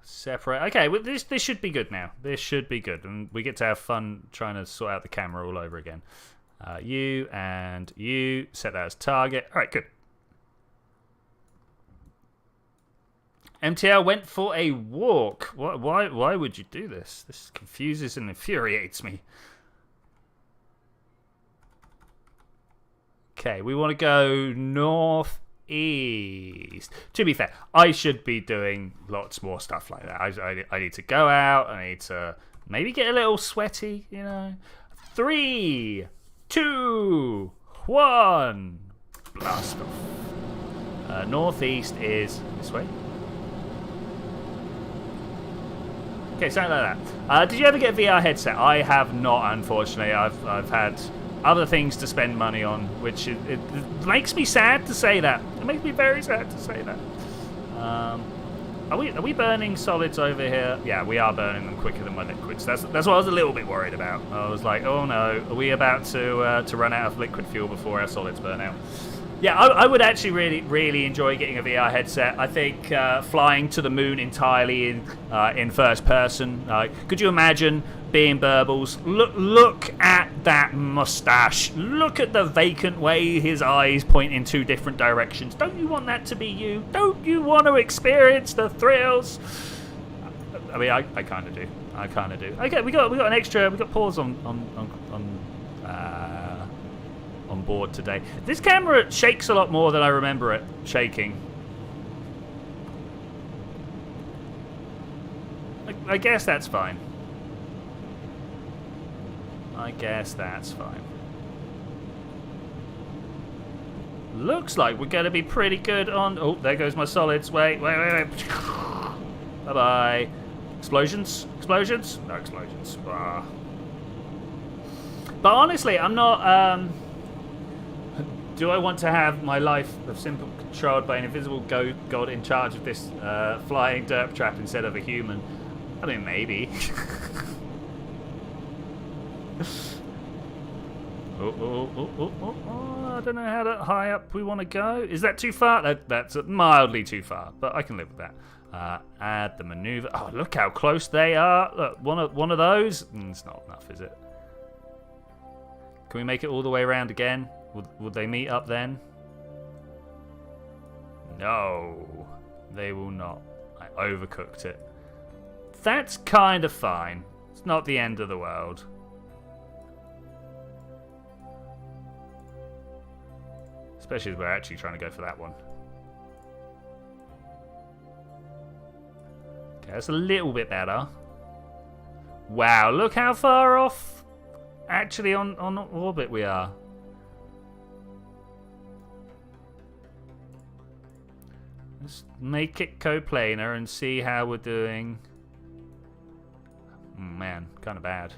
Separate. Okay, well, this should be good now. This should be good, and we get to have fun trying to sort out the camera all over again. You and you set that as target. All right, good. MTL went for a walk. Why would you do this? This confuses and infuriates me. Okay, we want to go northeast. To be fair, I should be doing lots more stuff like that. I need to go out. I need to maybe get a little sweaty, you know. 3, 2, 1. Blast off. Northeast is this way. Okay, something like that. Did you ever get a VR headset? I have not, unfortunately. I've had other things to spend money on, which it makes me sad to say that. It makes me very sad to say that. Are we burning solids over here? Yeah, we are burning them quicker than my liquids. That's what I was a little bit worried about. I was like, oh no, are we about to run out of liquid fuel before our solids burn out? Yeah, I would actually really enjoy getting a VR headset. I think flying to the moon entirely in first person. Could you imagine being Burbles? Look at that mustache. Look at the vacant way his eyes point in 2 different directions. Don't you want that to be you? Don't you want to experience the thrills? I mean, I kind of do. I kind of do. Okay, we got an extra. We got pause on board today. This camera shakes a lot more than I remember it shaking. I guess that's fine. I guess that's fine. looks like we're going to be pretty good on... Oh, there goes my solids. Wait. Bye-bye. Explosions? Explosions? No explosions. Ah. But honestly, I'm not... do I want to have my life of simple controlled by an invisible god in charge of this flying derp trap instead of a human? I mean, maybe. Oh, I don't know how high up we want to go. Is that too far? That's mildly too far, but I can live with that. Add the maneuver. Oh, look how close they are. Look, one of those. It's not enough, is it? Can we make it all the way around again? Would they meet up then? No, they will not. I overcooked it. That's kind of fine. It's not the end of the world. Especially as we're actually trying to go for that one. Okay, that's a little bit better. Wow, look how far off actually on orbit we are. Let's make it coplanar and see how we're doing. Man, kind of bad.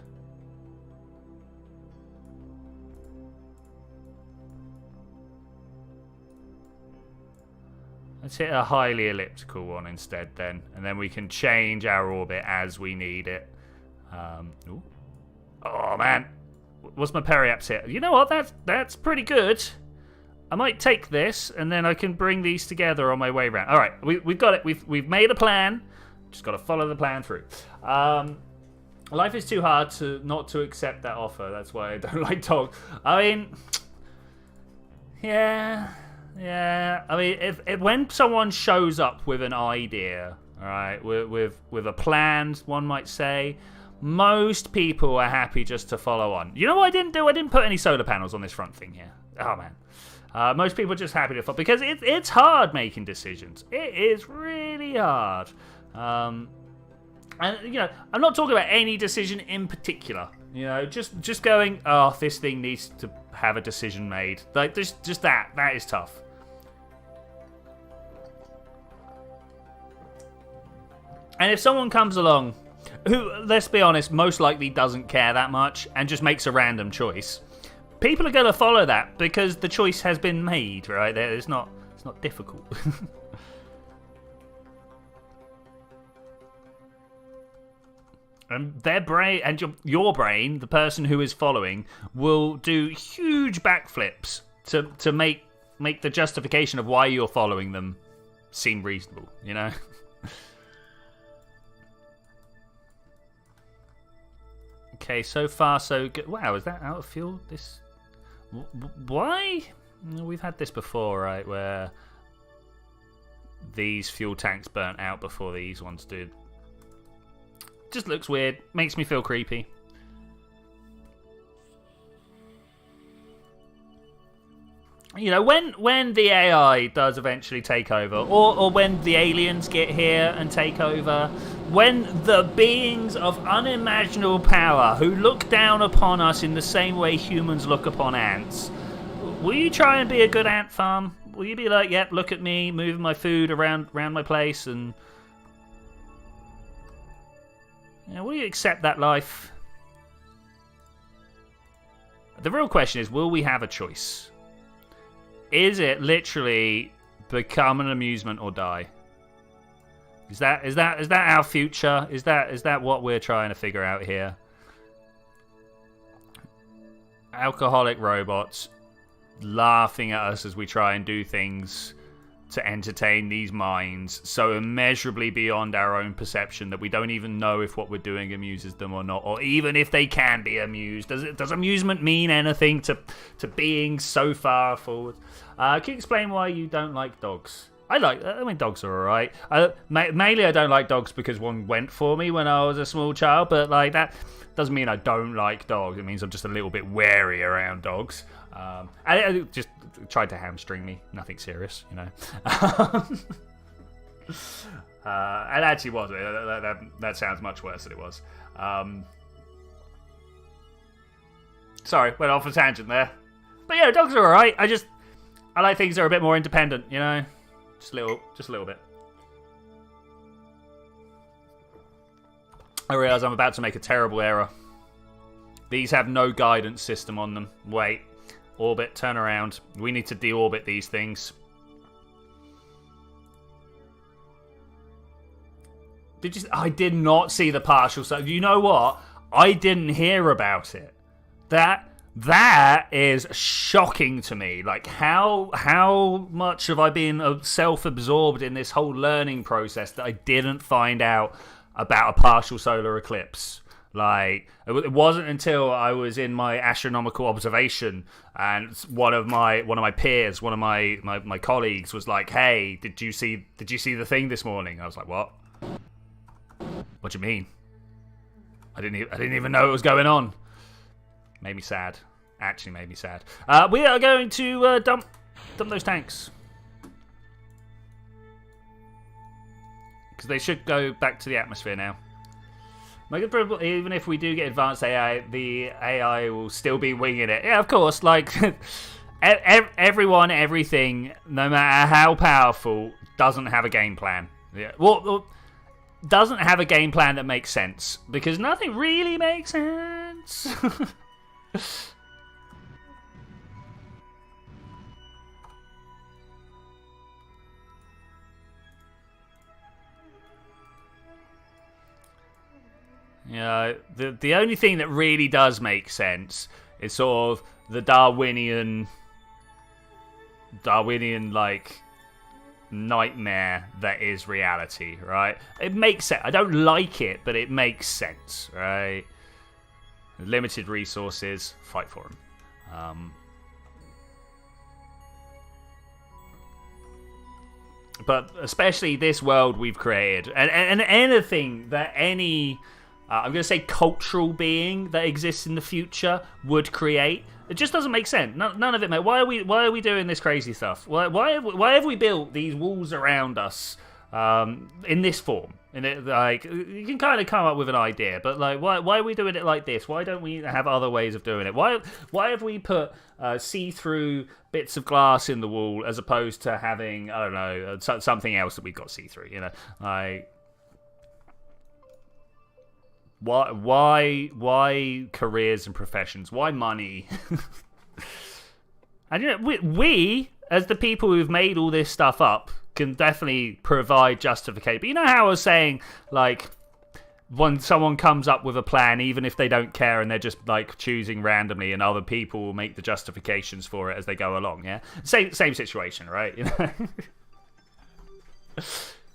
Let's hit a highly elliptical one instead then, and then we can change our orbit as we need it. Oh man, what's my periaps hit? You know what? That's pretty good. I might take this, and then I can bring these together on my way around. All right, we've got it. We've made a plan. Just got to follow the plan through. Life is too hard not to accept that offer. That's why I don't like dogs. I mean, yeah. I mean, if when someone shows up with an idea, all right, with a plan, one might say, most people are happy just to follow on. You know what I didn't do? I didn't put any solar panels on this front thing here. Oh man. Most people are just happy to follow because it's hard making decisions. It is really hard. And you know, I'm not talking about any decision in particular. You know, just going, oh, this thing needs to have a decision made. Like just that is tough. And if someone comes along who, let's be honest, most likely doesn't care that much and just makes a random choice, people are going to follow that because the choice has been made, right? It's not difficult. And their brain and your brain, the person who is following, will do huge backflips to make the justification of why you're following them seem reasonable, you know? Okay, so far so good. Wow, is that out of fuel? This... Why? We've had this before, right, where these fuel tanks burnt out before these ones did. Just looks weird. Makes me feel creepy. You know, when the AI does eventually take over, or when the aliens get here and take over, when the beings of unimaginable power who look down upon us in the same way humans look upon ants, will you try and be a good ant farm? Will you be like, yep, look at me, moving my food around my place, and... You know, will you accept that life? The real question is, will we have a choice? Is it literally become an amusement or die? Is that our future? Is that what we're trying to figure out here? Alcoholic robots laughing at us as we try and do things to entertain these minds so immeasurably beyond our own perception that we don't even know if what we're doing amuses them or not, or even if they can be amused. Does amusement mean anything to beings so far forward? Can you explain why you don't like dogs? I mean, dogs are alright. Mainly I don't like dogs because one went for me when I was a small child, but like that doesn't mean I don't like dogs. It means I'm just a little bit wary around dogs. I just tried to hamstring me. Nothing serious, you know. It actually was. That sounds much worse than it was. Sorry, went off a tangent there. But yeah, dogs are alright. I like things that are a bit more independent, you know? Just a little bit. I realise I'm about to make a terrible error. These have no guidance system on them. Wait. Orbit, turn around. We need to deorbit these things. I did not see the partial. So you know what? I didn't hear about it. That is shocking to me. Like, how much have I been self-absorbed in this whole learning process that I didn't find out about a partial solar eclipse? Like, it wasn't until I was in my astronomical observation and one of my peers, one of my colleagues was like, "Hey, did you see the thing this morning?" I was like, "What? What do you mean?" I didn't even know it was going on. Made me sad. Actually made me sad. We are going to dump those tanks. Because they should go back to the atmosphere now. Even if we do get advanced AI, the AI will still be winging it. Yeah, of course. Like, everyone, everything, no matter how powerful, doesn't have a game plan. Yeah. Well, doesn't have a game plan that makes sense. Because nothing really makes sense. Yeah, the only thing that really does make sense is sort of the Darwinian like nightmare that is reality, right? It makes sense. I don't like it, but it makes sense, right? Limited resources, fight for them. But especially this world we've created, and anything that any I'm going to say cultural being that exists in the future would create, it just doesn't make sense. None of it, mate. Why are we doing this crazy stuff? Why have we built these walls around us in this form? And it, like, you can kind of come up with an idea, but like, why are we doing it like this? Why don't we have other ways of doing it? Why have we put see-through bits of glass in the wall as opposed to having, I don't know, something else that we've got see-through? You know, like. Why careers and professions? Why money? And you know, we, as the people who've made all this stuff up, can definitely provide justification. But you know how I was saying, like, when someone comes up with a plan, even if they don't care and they're just like choosing randomly, and other people will make the justifications for it as they go along. Yeah, same situation, right? You know.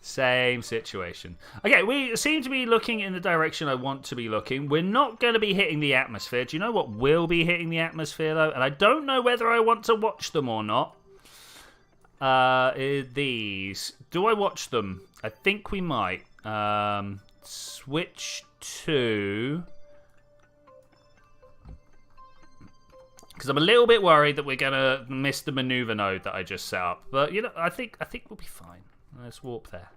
Same situation. Okay, we seem to be looking in the direction I want to be looking. We're not going to be hitting the atmosphere. Do you know what will be hitting the atmosphere, though? And I don't know whether I want to watch them or not. These. Do I watch them? I think we might. Switch to... Because I'm a little bit worried that we're going to miss the maneuver node that I just set up. But, you know, I think we'll be fine. Let's warp there.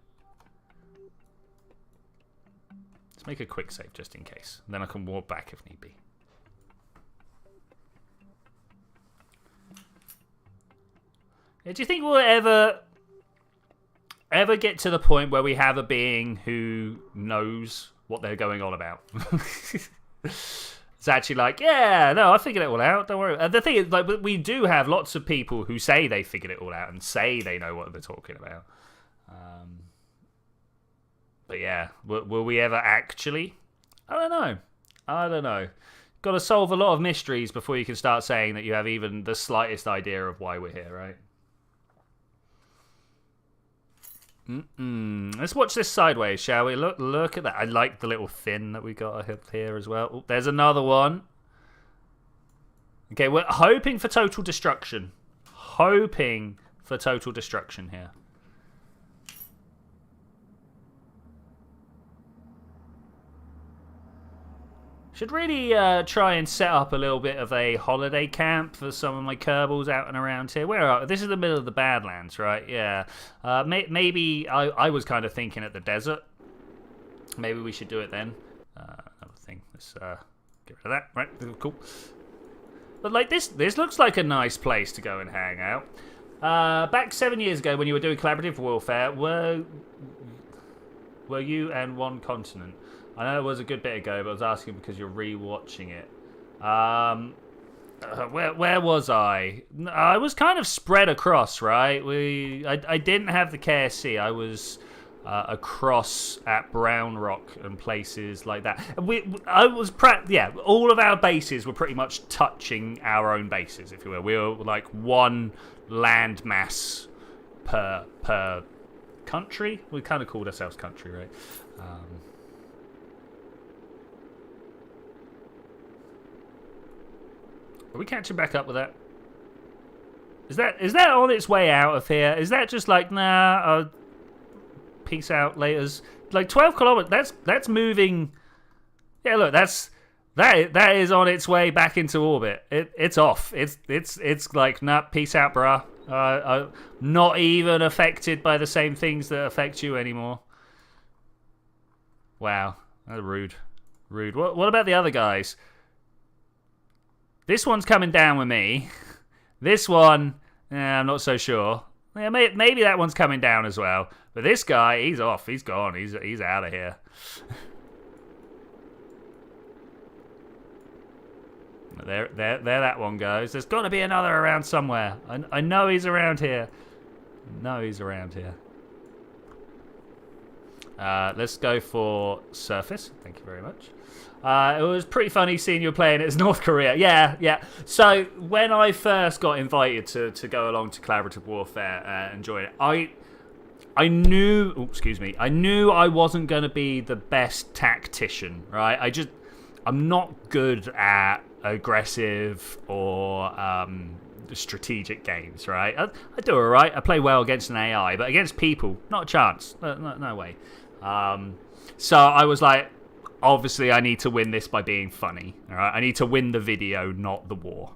Let's make a quick save just in case. And then I can warp back if need be. Yeah, do you think we'll ever get to the point where we have a being who knows what they're going on about? It's actually like, yeah, no, I figured it all out. Don't worry. The thing is, like, we do have lots of people who say they figured it all out and say they know what they're talking about. But yeah, will we ever actually? I don't know. Got to solve a lot of mysteries before you can start saying that you have even the slightest idea of why we're here, right? Let's watch this sideways, shall we? Look at that. I like the little fin that we got up here as well. Oh, there's another one. Okay, we're hoping for total destruction. Hoping for total destruction here. Should really try and set up a little bit of a holiday camp for some of my Kerbals out and around here. Where are this is the middle of the Badlands, right? Yeah. Maybe I was kind of thinking at the desert. Maybe we should do it then. Another thing. Let's get rid of that. Right, cool. But like this looks like a nice place to go and hang out. Back 7 years ago when you were doing collaborative warfare, were you and one continent? I know it was a good bit ago, but I was asking because you're re-watching it. Where was I? I was kind of spread across, right? I didn't have the KSC. I was across at Brown Rock and places like that. All of our bases were pretty much touching our own bases, if you will. We were like one land mass per country. We kind of called ourselves country, right? Are we catching back up with that? Is that on its way out of here? Is that just like, nah, peace out, laters? Like 12 kilometers, that's moving. Yeah, look, that is on its way back into orbit. It's off. It's like, nah, peace out, bruh. I'm not even affected by the same things that affect you anymore. Wow, that's rude. Rude. What about the other guys? This one's coming down with me. This one, I'm not so sure. Yeah, maybe that one's coming down as well. But this guy, he's off. He's gone. He's out of here. There that one goes. There's got to be another around somewhere. I know he's around here. Let's go for surface. Thank you very much. It was pretty funny seeing you playing it as North Korea. Yeah. So when I first got invited to go along to collaborative warfare and join it, I knew. Oh, excuse me. I knew I wasn't going to be the best tactician, right? I'm not good at aggressive or strategic games, right? I do all right. I play well against an AI, but against people, not a chance. No way. So I was like, obviously, I need to win this by being funny. All right, I need to win the video, not the war.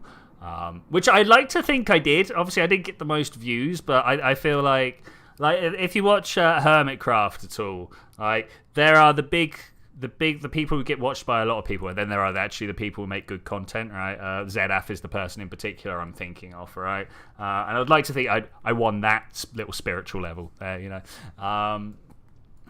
Which I'd like to think I did. Obviously, I didn't get the most views, but I feel like if you watch Hermitcraft at all, like there are the people who get watched by a lot of people, and then there are actually the people who make good content, right? ZF is the person in particular I'm thinking of, right? And I'd like to think I won that little spiritual level there, you know.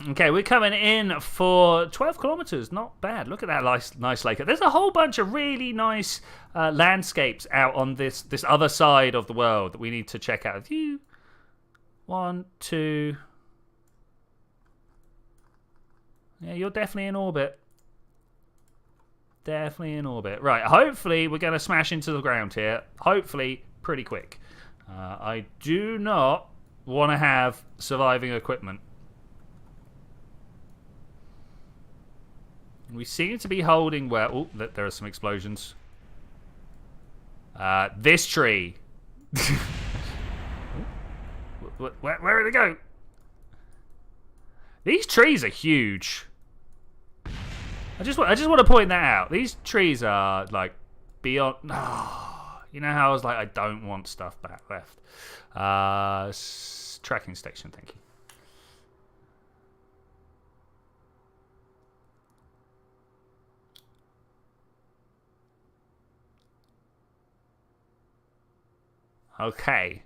Okay, we're coming in for 12 kilometers. Not bad. Look at that nice lake. There's a whole bunch of really nice landscapes out on this other side of the world that we need to check out. View 1, 2. Yeah, you're definitely in orbit. Definitely in orbit. Right, hopefully we're going to smash into the ground here. Hopefully pretty quick. I do not want to have surviving equipment. We seem to be holding well. Oh, there are some explosions. This tree. Where did it go? These trees are huge. I just want to point that out. These trees are like beyond. Oh, you know how I was like, I don't want stuff back left. Tracking station, thank you. Okay.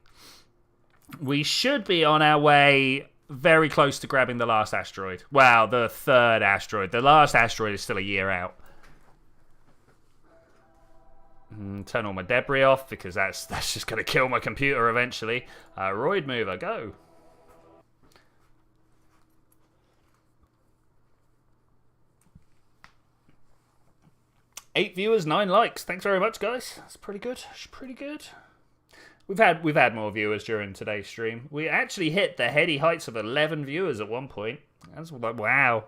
We should be on our way very close to grabbing the last asteroid. Wow, the third asteroid. The last asteroid is still a year out. Turn all my debris off because that's just going to kill my computer eventually. Roid mover, go. Eight viewers, 9 likes. Thanks very much, guys. That's pretty good. Pretty good. We've had more viewers during today's stream. We actually hit the heady heights of 11 viewers at one point. That's like, wow.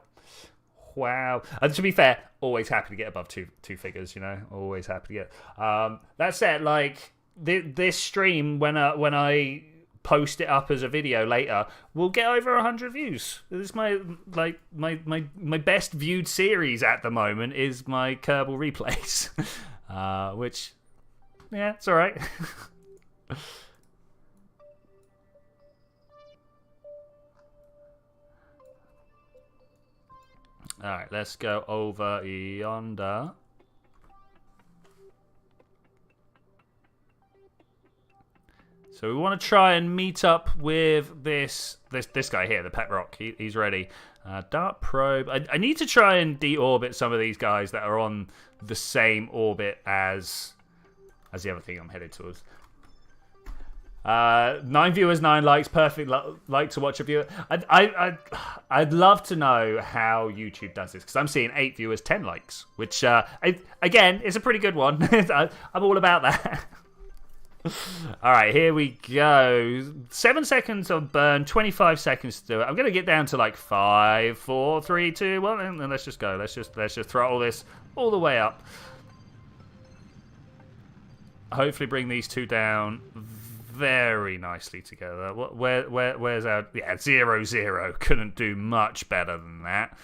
And to be fair, always happy to get above two figures, you know. Always happy to get. That said, like this stream when I post it up as a video later, will get over 100 views. This is my best viewed series at the moment is my Kerbal replays, which yeah, it's all right. Alright, let's go over yonder. So we want to try and meet up with this guy here, the pet rock. He's ready. Dart probe. I need to try and deorbit some of these guys that are on the same orbit as the other thing I'm headed towards. 9 viewers, 9 likes. Perfect. Like to watch a viewer. I'd love to know how YouTube does this, because I'm seeing 8 viewers, 10 likes, which again is a pretty good one. I'm all about that. All right, here we go. 7 seconds of burn, 25 seconds to do it. I'm gonna get down to like 5, 4, 3, 2, 1, and let's just go. Let's just throttle this all the way up. Hopefully, bring these two down very nicely together. Where's our... Yeah, 0, 0. Couldn't do much better than that.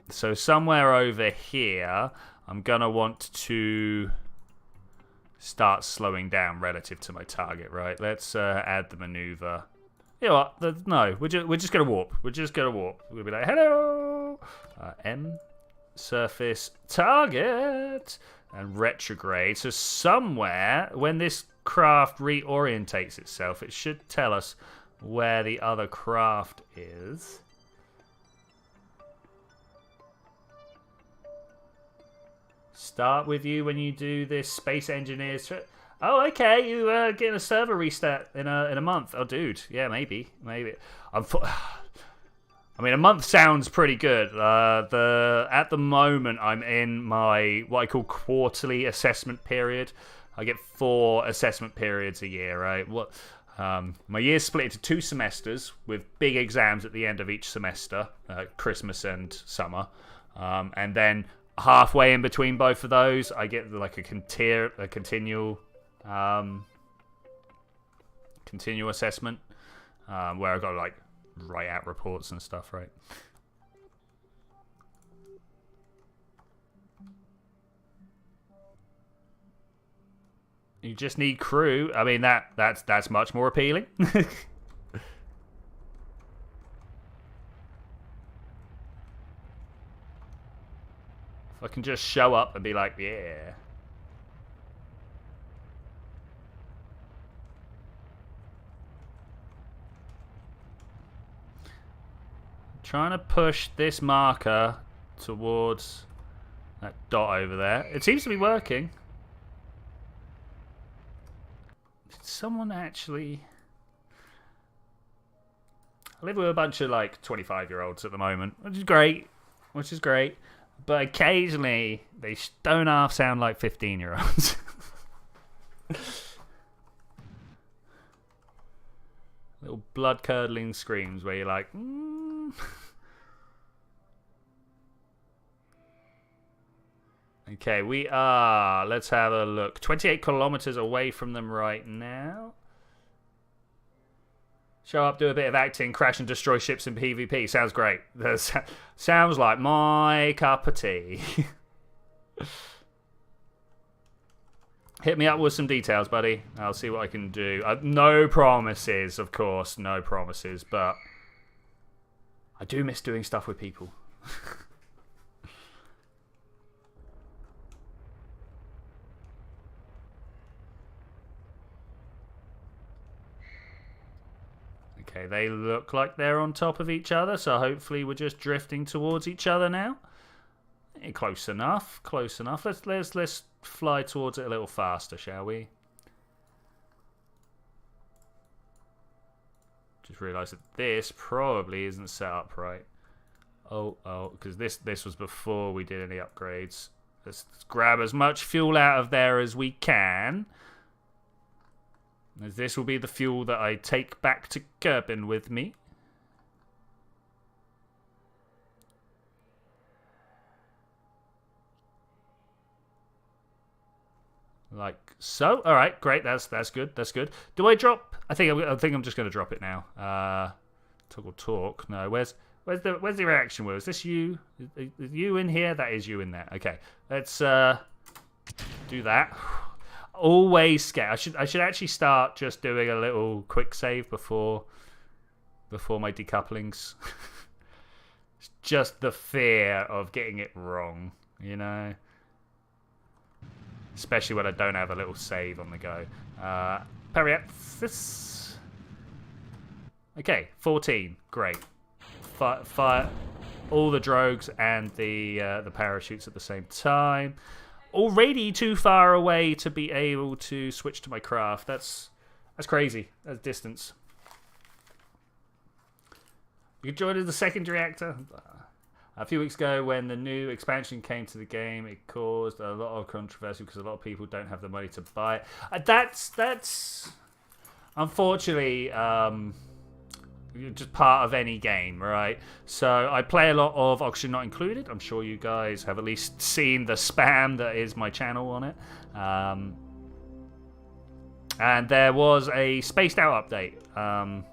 So somewhere over here, I'm going to want to start slowing down relative to my target, right? Let's add the maneuver. You know what? No, we're just going to warp. We're just going to warp. We'll be like, hello! M, surface, target, and retrograde. So somewhere, when this craft reorientates itself, it should tell us where the other craft is. Start with you when you do this space engineers. Oh, okay, you getting a server reset in a month. Oh, dude, yeah, maybe. I mean, a month sounds pretty good. At the moment, I'm in my what I call quarterly assessment period. I get 4 assessment periods a year, right? My year's split into 2 semesters with big exams at the end of each semester, Christmas and summer, and then halfway in between both of those, I get like a continual assessment, where I've got to like write out reports and stuff, right? You just need crew. I mean, that's much more appealing. If I can just show up and be like, yeah. Trying to push this marker towards that dot over there. It seems to be working. Did someone actually... I live with a bunch of like 25-year-olds at the moment, which is great. But occasionally they don't half sound like 15-year-olds. Little blood-curdling screams where you're like, Okay, we are, let's have a look, 28 kilometers away from them right now. Show up, do a bit of acting, crash and destroy ships in PvP. Sounds great. Sounds like my cup of tea. Hit me up with some details, buddy. I'll see what I can do. No promises, of course. No promises, but I do miss doing stuff with people. Okay, they look like they're on top of each other, so hopefully we're just drifting towards each other now. Close enough, close enough. Let's fly towards it a little faster, shall we? Just realised that this probably isn't set up right. Oh, because this was before we did any upgrades. Let's grab as much fuel out of there as we can. As this will be the fuel that I take back to Kerbal with me. Like so. All right, great. That's good. That's good. Do I drop? I think I'm just going to drop it now. Toggle talk. No. Where's the reaction wheel? Is this you? Is you in here? That is you in there. Okay. Let's do that. Always scared. I should actually start just doing a little quick save before my decouplings. It's just the fear of getting it wrong, you know. Especially when I don't have a little save on the go. Periapsis. Okay, 14. Great. Fire all the drogues and the parachutes at the same time. Already too far away to be able to switch to my craft. That's crazy. That's distance. You joined the second reactor. A few weeks ago, when the new expansion came to the game, it caused a lot of controversy because a lot of people don't have the money to buy it. That's unfortunately just part of any game, right? So I play a lot of Oxygen Not Included. I'm sure you guys have at least seen the spam that is my channel on it. And there was a spaced out update. And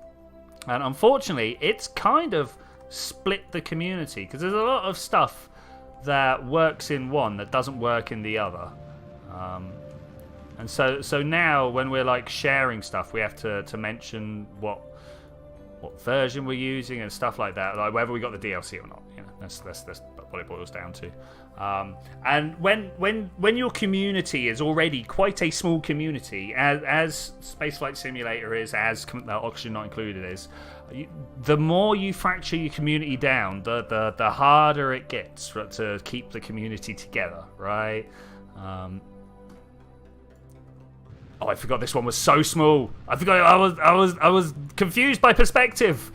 unfortunately, it's kind of split the community because there's a lot of stuff that works in one that doesn't work in the other. And so now when we're like sharing stuff, we have to mention what version we're using and stuff like that, like whether we got the DLC or not. You know, that's what it boils down to. And when your community is already quite a small community, as Spaceflight Simulator is, as Oxygen Not Included is, the more you fracture your community down, the harder it gets to keep the community together, right? Oh, I forgot this one was so small. I forgot. I was confused by perspective.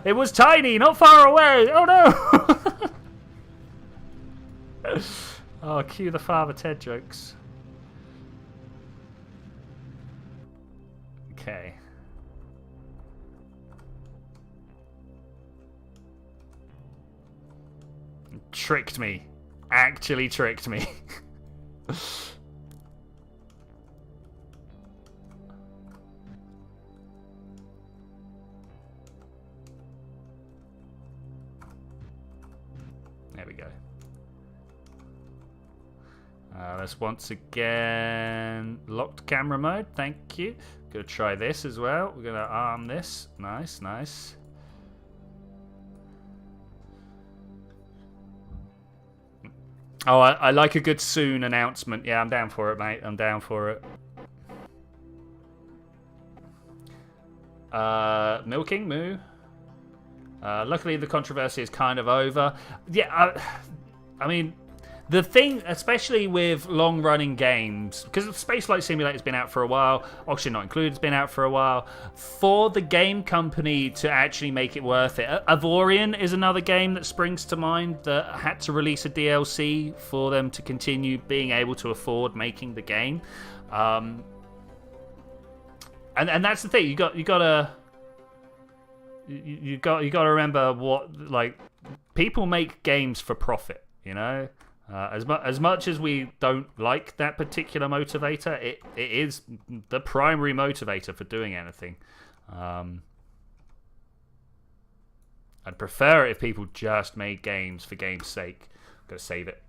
It was tiny, not far away. Oh no. Oh, cue the Father Ted jokes. Okay. Tricked me. Actually tricked me. There we go. Let's once again locked camera mode. Thank you. Gonna try this as well. We're gonna arm this. Nice, nice. Oh, I like a good soon announcement. Yeah, I'm down for it, mate. I'm down for it. Milking Moo. Luckily, the controversy is kind of over. Yeah, I mean, the thing, especially with long-running games, because Spaceflight Simulator has been out for a while, Oxygen Not Included has been out for a while, for the game company to actually make it worth it. Avorion is another game that springs to mind that had to release a DLC for them to continue being able to afford making the game. And that's the thing, you gotta remember what, like, people make games for profit, you know. As much as we don't like that particular motivator, it is the primary motivator for doing anything. I'd prefer it if people just made games for game's sake. I'm gonna save it.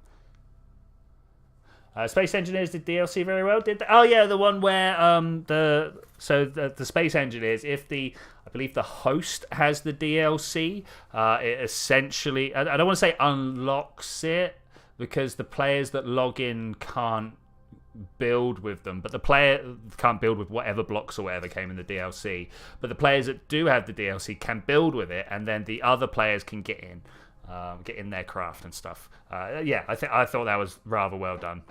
Space Engineers did DLC very well. Did they? Oh yeah, the one where the Space Engineers, if I believe the host has the DLC, it essentially, I don't want to say unlocks it, because the players that log in can't build with them, but the player can't build with whatever blocks or whatever came in the DLC. But the players that do have the DLC can build with it, and then the other players can get in their craft and stuff. Yeah, I thought that was rather well done.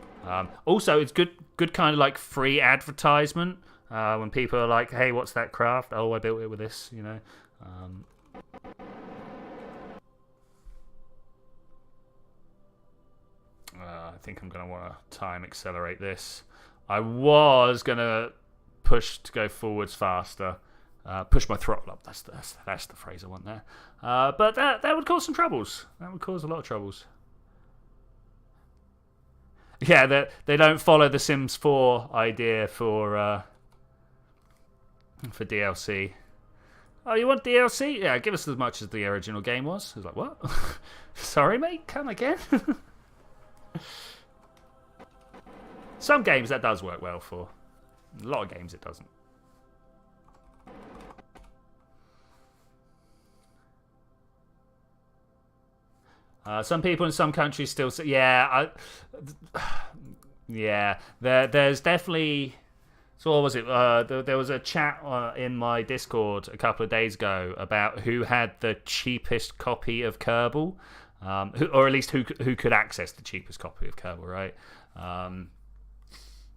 Also, it's good kind of like free advertisement when people are like, "Hey, what's that craft? Oh, I built it with this," you know. I think I'm going to want to time accelerate this. I was going to push to go forwards faster. Push my throttle up. That's the phrase I want there. But that would cause some troubles. That would cause a lot of troubles. Yeah, they don't follow the Sims 4 idea for DLC. Oh, you want DLC? Yeah, give us as much as the original game was. I was like, what? Sorry, mate. Come again. Some games that does work well for. A lot of games it doesn't. Some people in some countries still say, yeah, yeah. There's definitely So what was it? There was a chat in my Discord a couple of days ago about who had the cheapest copy of Kerbal, or at least who could access the cheapest copy of Kerbal, right?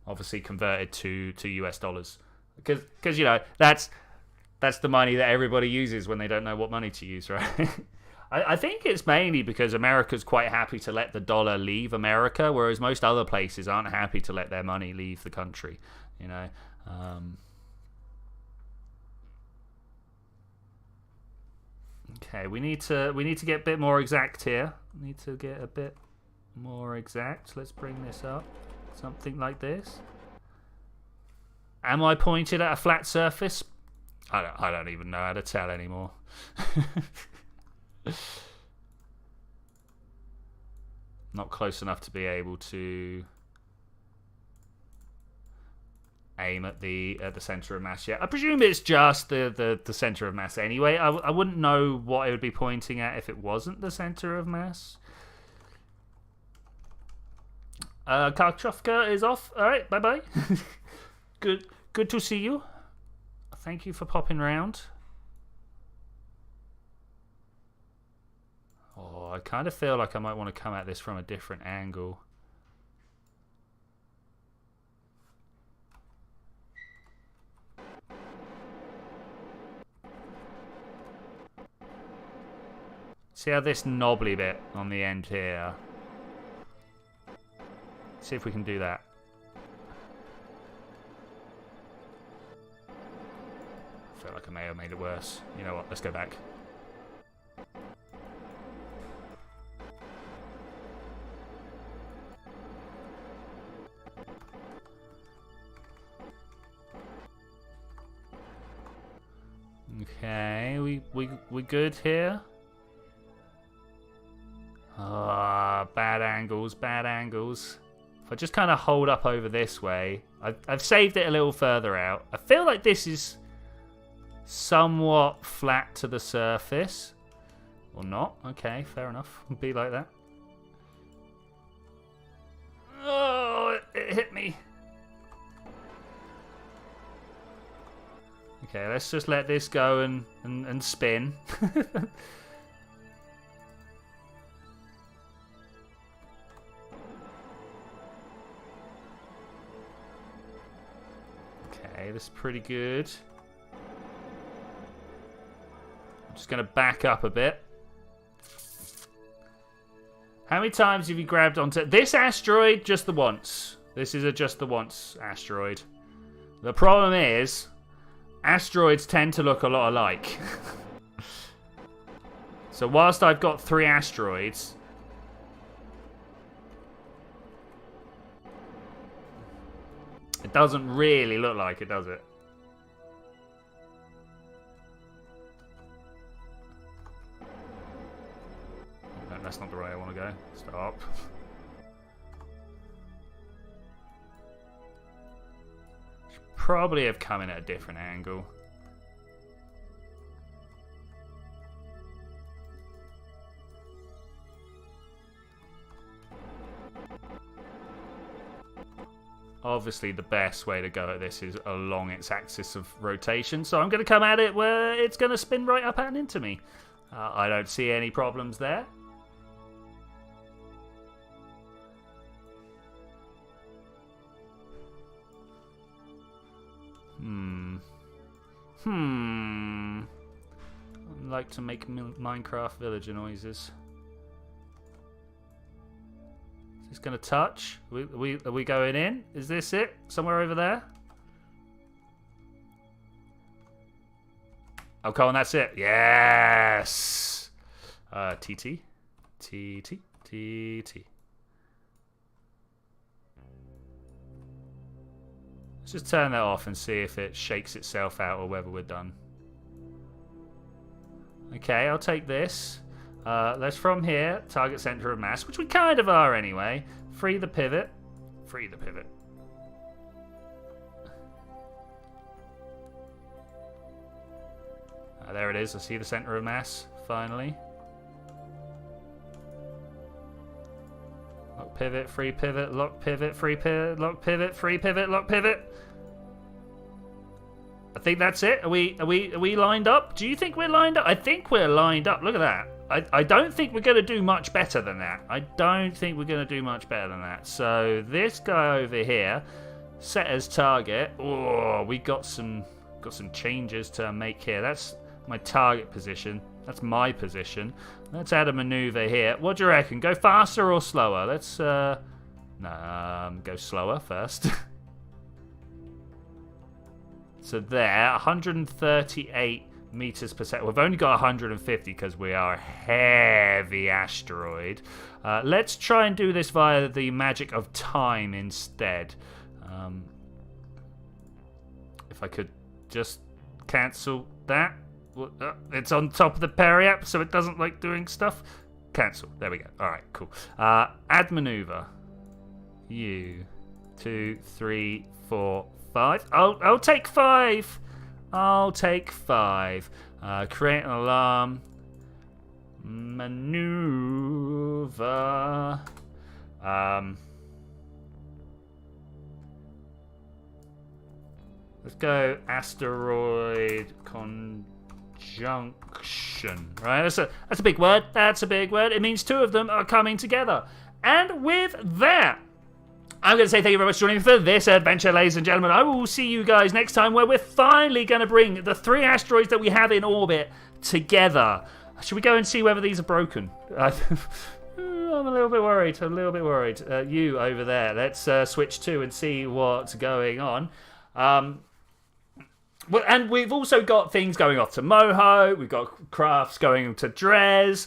Obviously converted to US dollars, because you know that's the money that everybody uses when they don't know what money to use, right? I think it's mainly because America's quite happy to let the dollar leave America, whereas most other places aren't happy to let their money leave the country. You know, okay. We need to get a bit more exact here. We need to get a bit more exact. Let's bring this up. Something like this. Am I pointed at a flat surface? I don't even know how to tell anymore. Not close enough to be able to aim at the center of mass yet. I presume it's just the center of mass anyway. I wouldn't know what it would be pointing at if it wasn't the center of mass. Karchofka is off. All right, bye bye. Good to see you. Thank you for popping round. Oh, I kind of feel like I might want to come at this from a different angle. See how this knobbly bit on the end here? See if we can do that. I feel like I may have made it worse. You know what? Let's go back. Okay, we good here? Ah, bad angles, bad angles. If I just kind of hold up over this way, I've saved it a little further out. I feel like this is somewhat flat to the surface. Or not. Okay, fair enough. Be like that. Oh, it hit me. Okay, let's just let this go and spin. Okay, this is pretty good. I'm just going to back up a bit. How many times have you grabbed onto this asteroid? Just the once. This is a just the once asteroid. The problem is, asteroids tend to look a lot alike. So whilst I've got 3 asteroids, it doesn't really look like it, does it? No, that's not the way I want to go. Stop. Should probably have come in at a different angle. Obviously, the best way to go at this is along its axis of rotation. So I'm going to come at it where it's going to spin right up and into me. I don't see any problems there. I'd like to make Minecraft villager noises. Is this going to touch? Are we going in? Is this it? Somewhere over there? Oh, come on, that's it. Yes! TT. TT. TT. Let's just turn that off and see if it shakes itself out or whether we're done. Okay, I'll take this. Let's from here, target center of mass, which we kind of are anyway. Free the pivot. Free the pivot. There it is. I see the center of mass, finally. Lock pivot, free pivot, lock pivot, free pivot, lock pivot, free pivot, lock pivot. I think that's it. Are we lined up? Do you think we're lined up? I think we're lined up. Look at that. I don't think we're going to do much better than that. I don't think we're going to do much better than that. So this guy over here, set as target. Oh, we got some changes to make here. That's my target position. That's my position. Let's add a maneuver here. What do you reckon? Go faster or slower? Let's go slower first. So there, 138 meters per second. We've only got 150 because we are a heavy asteroid. Let's try and do this via the magic of time instead. If I could just cancel that. It's on top of the periap, so it doesn't like doing stuff. Cancel. There we go. All right, cool. Add maneuver. 2, 3, 4, 5. I'll take 5. I'll take 5. Create an alarm. Maneuver. Let's go asteroid conjunction. Right, that's a big word. That's a big word. It means two of them are coming together. And with that, I'm going to say thank you very much for joining me for this adventure, ladies and gentlemen. I will see you guys next time where we're finally going to bring the 3 asteroids that we have in orbit together. Should we go and see whether these are broken? I'm a little bit worried. You over there. Let's switch to and see what's going on. Well, and we've also got things going off to Moho. We've got crafts going to Drez.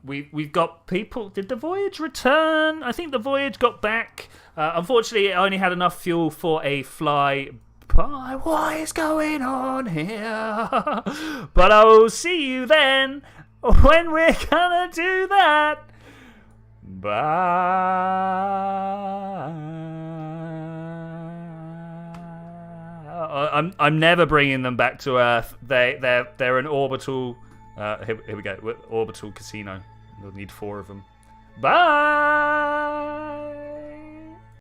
We've got people. Did the Voyage return? I think the Voyage got back. Unfortunately, it only had enough fuel for a fly. What is going on here? But I will see you then when we're gonna do that. Bye. I'm never bringing them back to Earth. They're an orbital. Here we go. Orbital casino. We'll need 4 of them. Bye.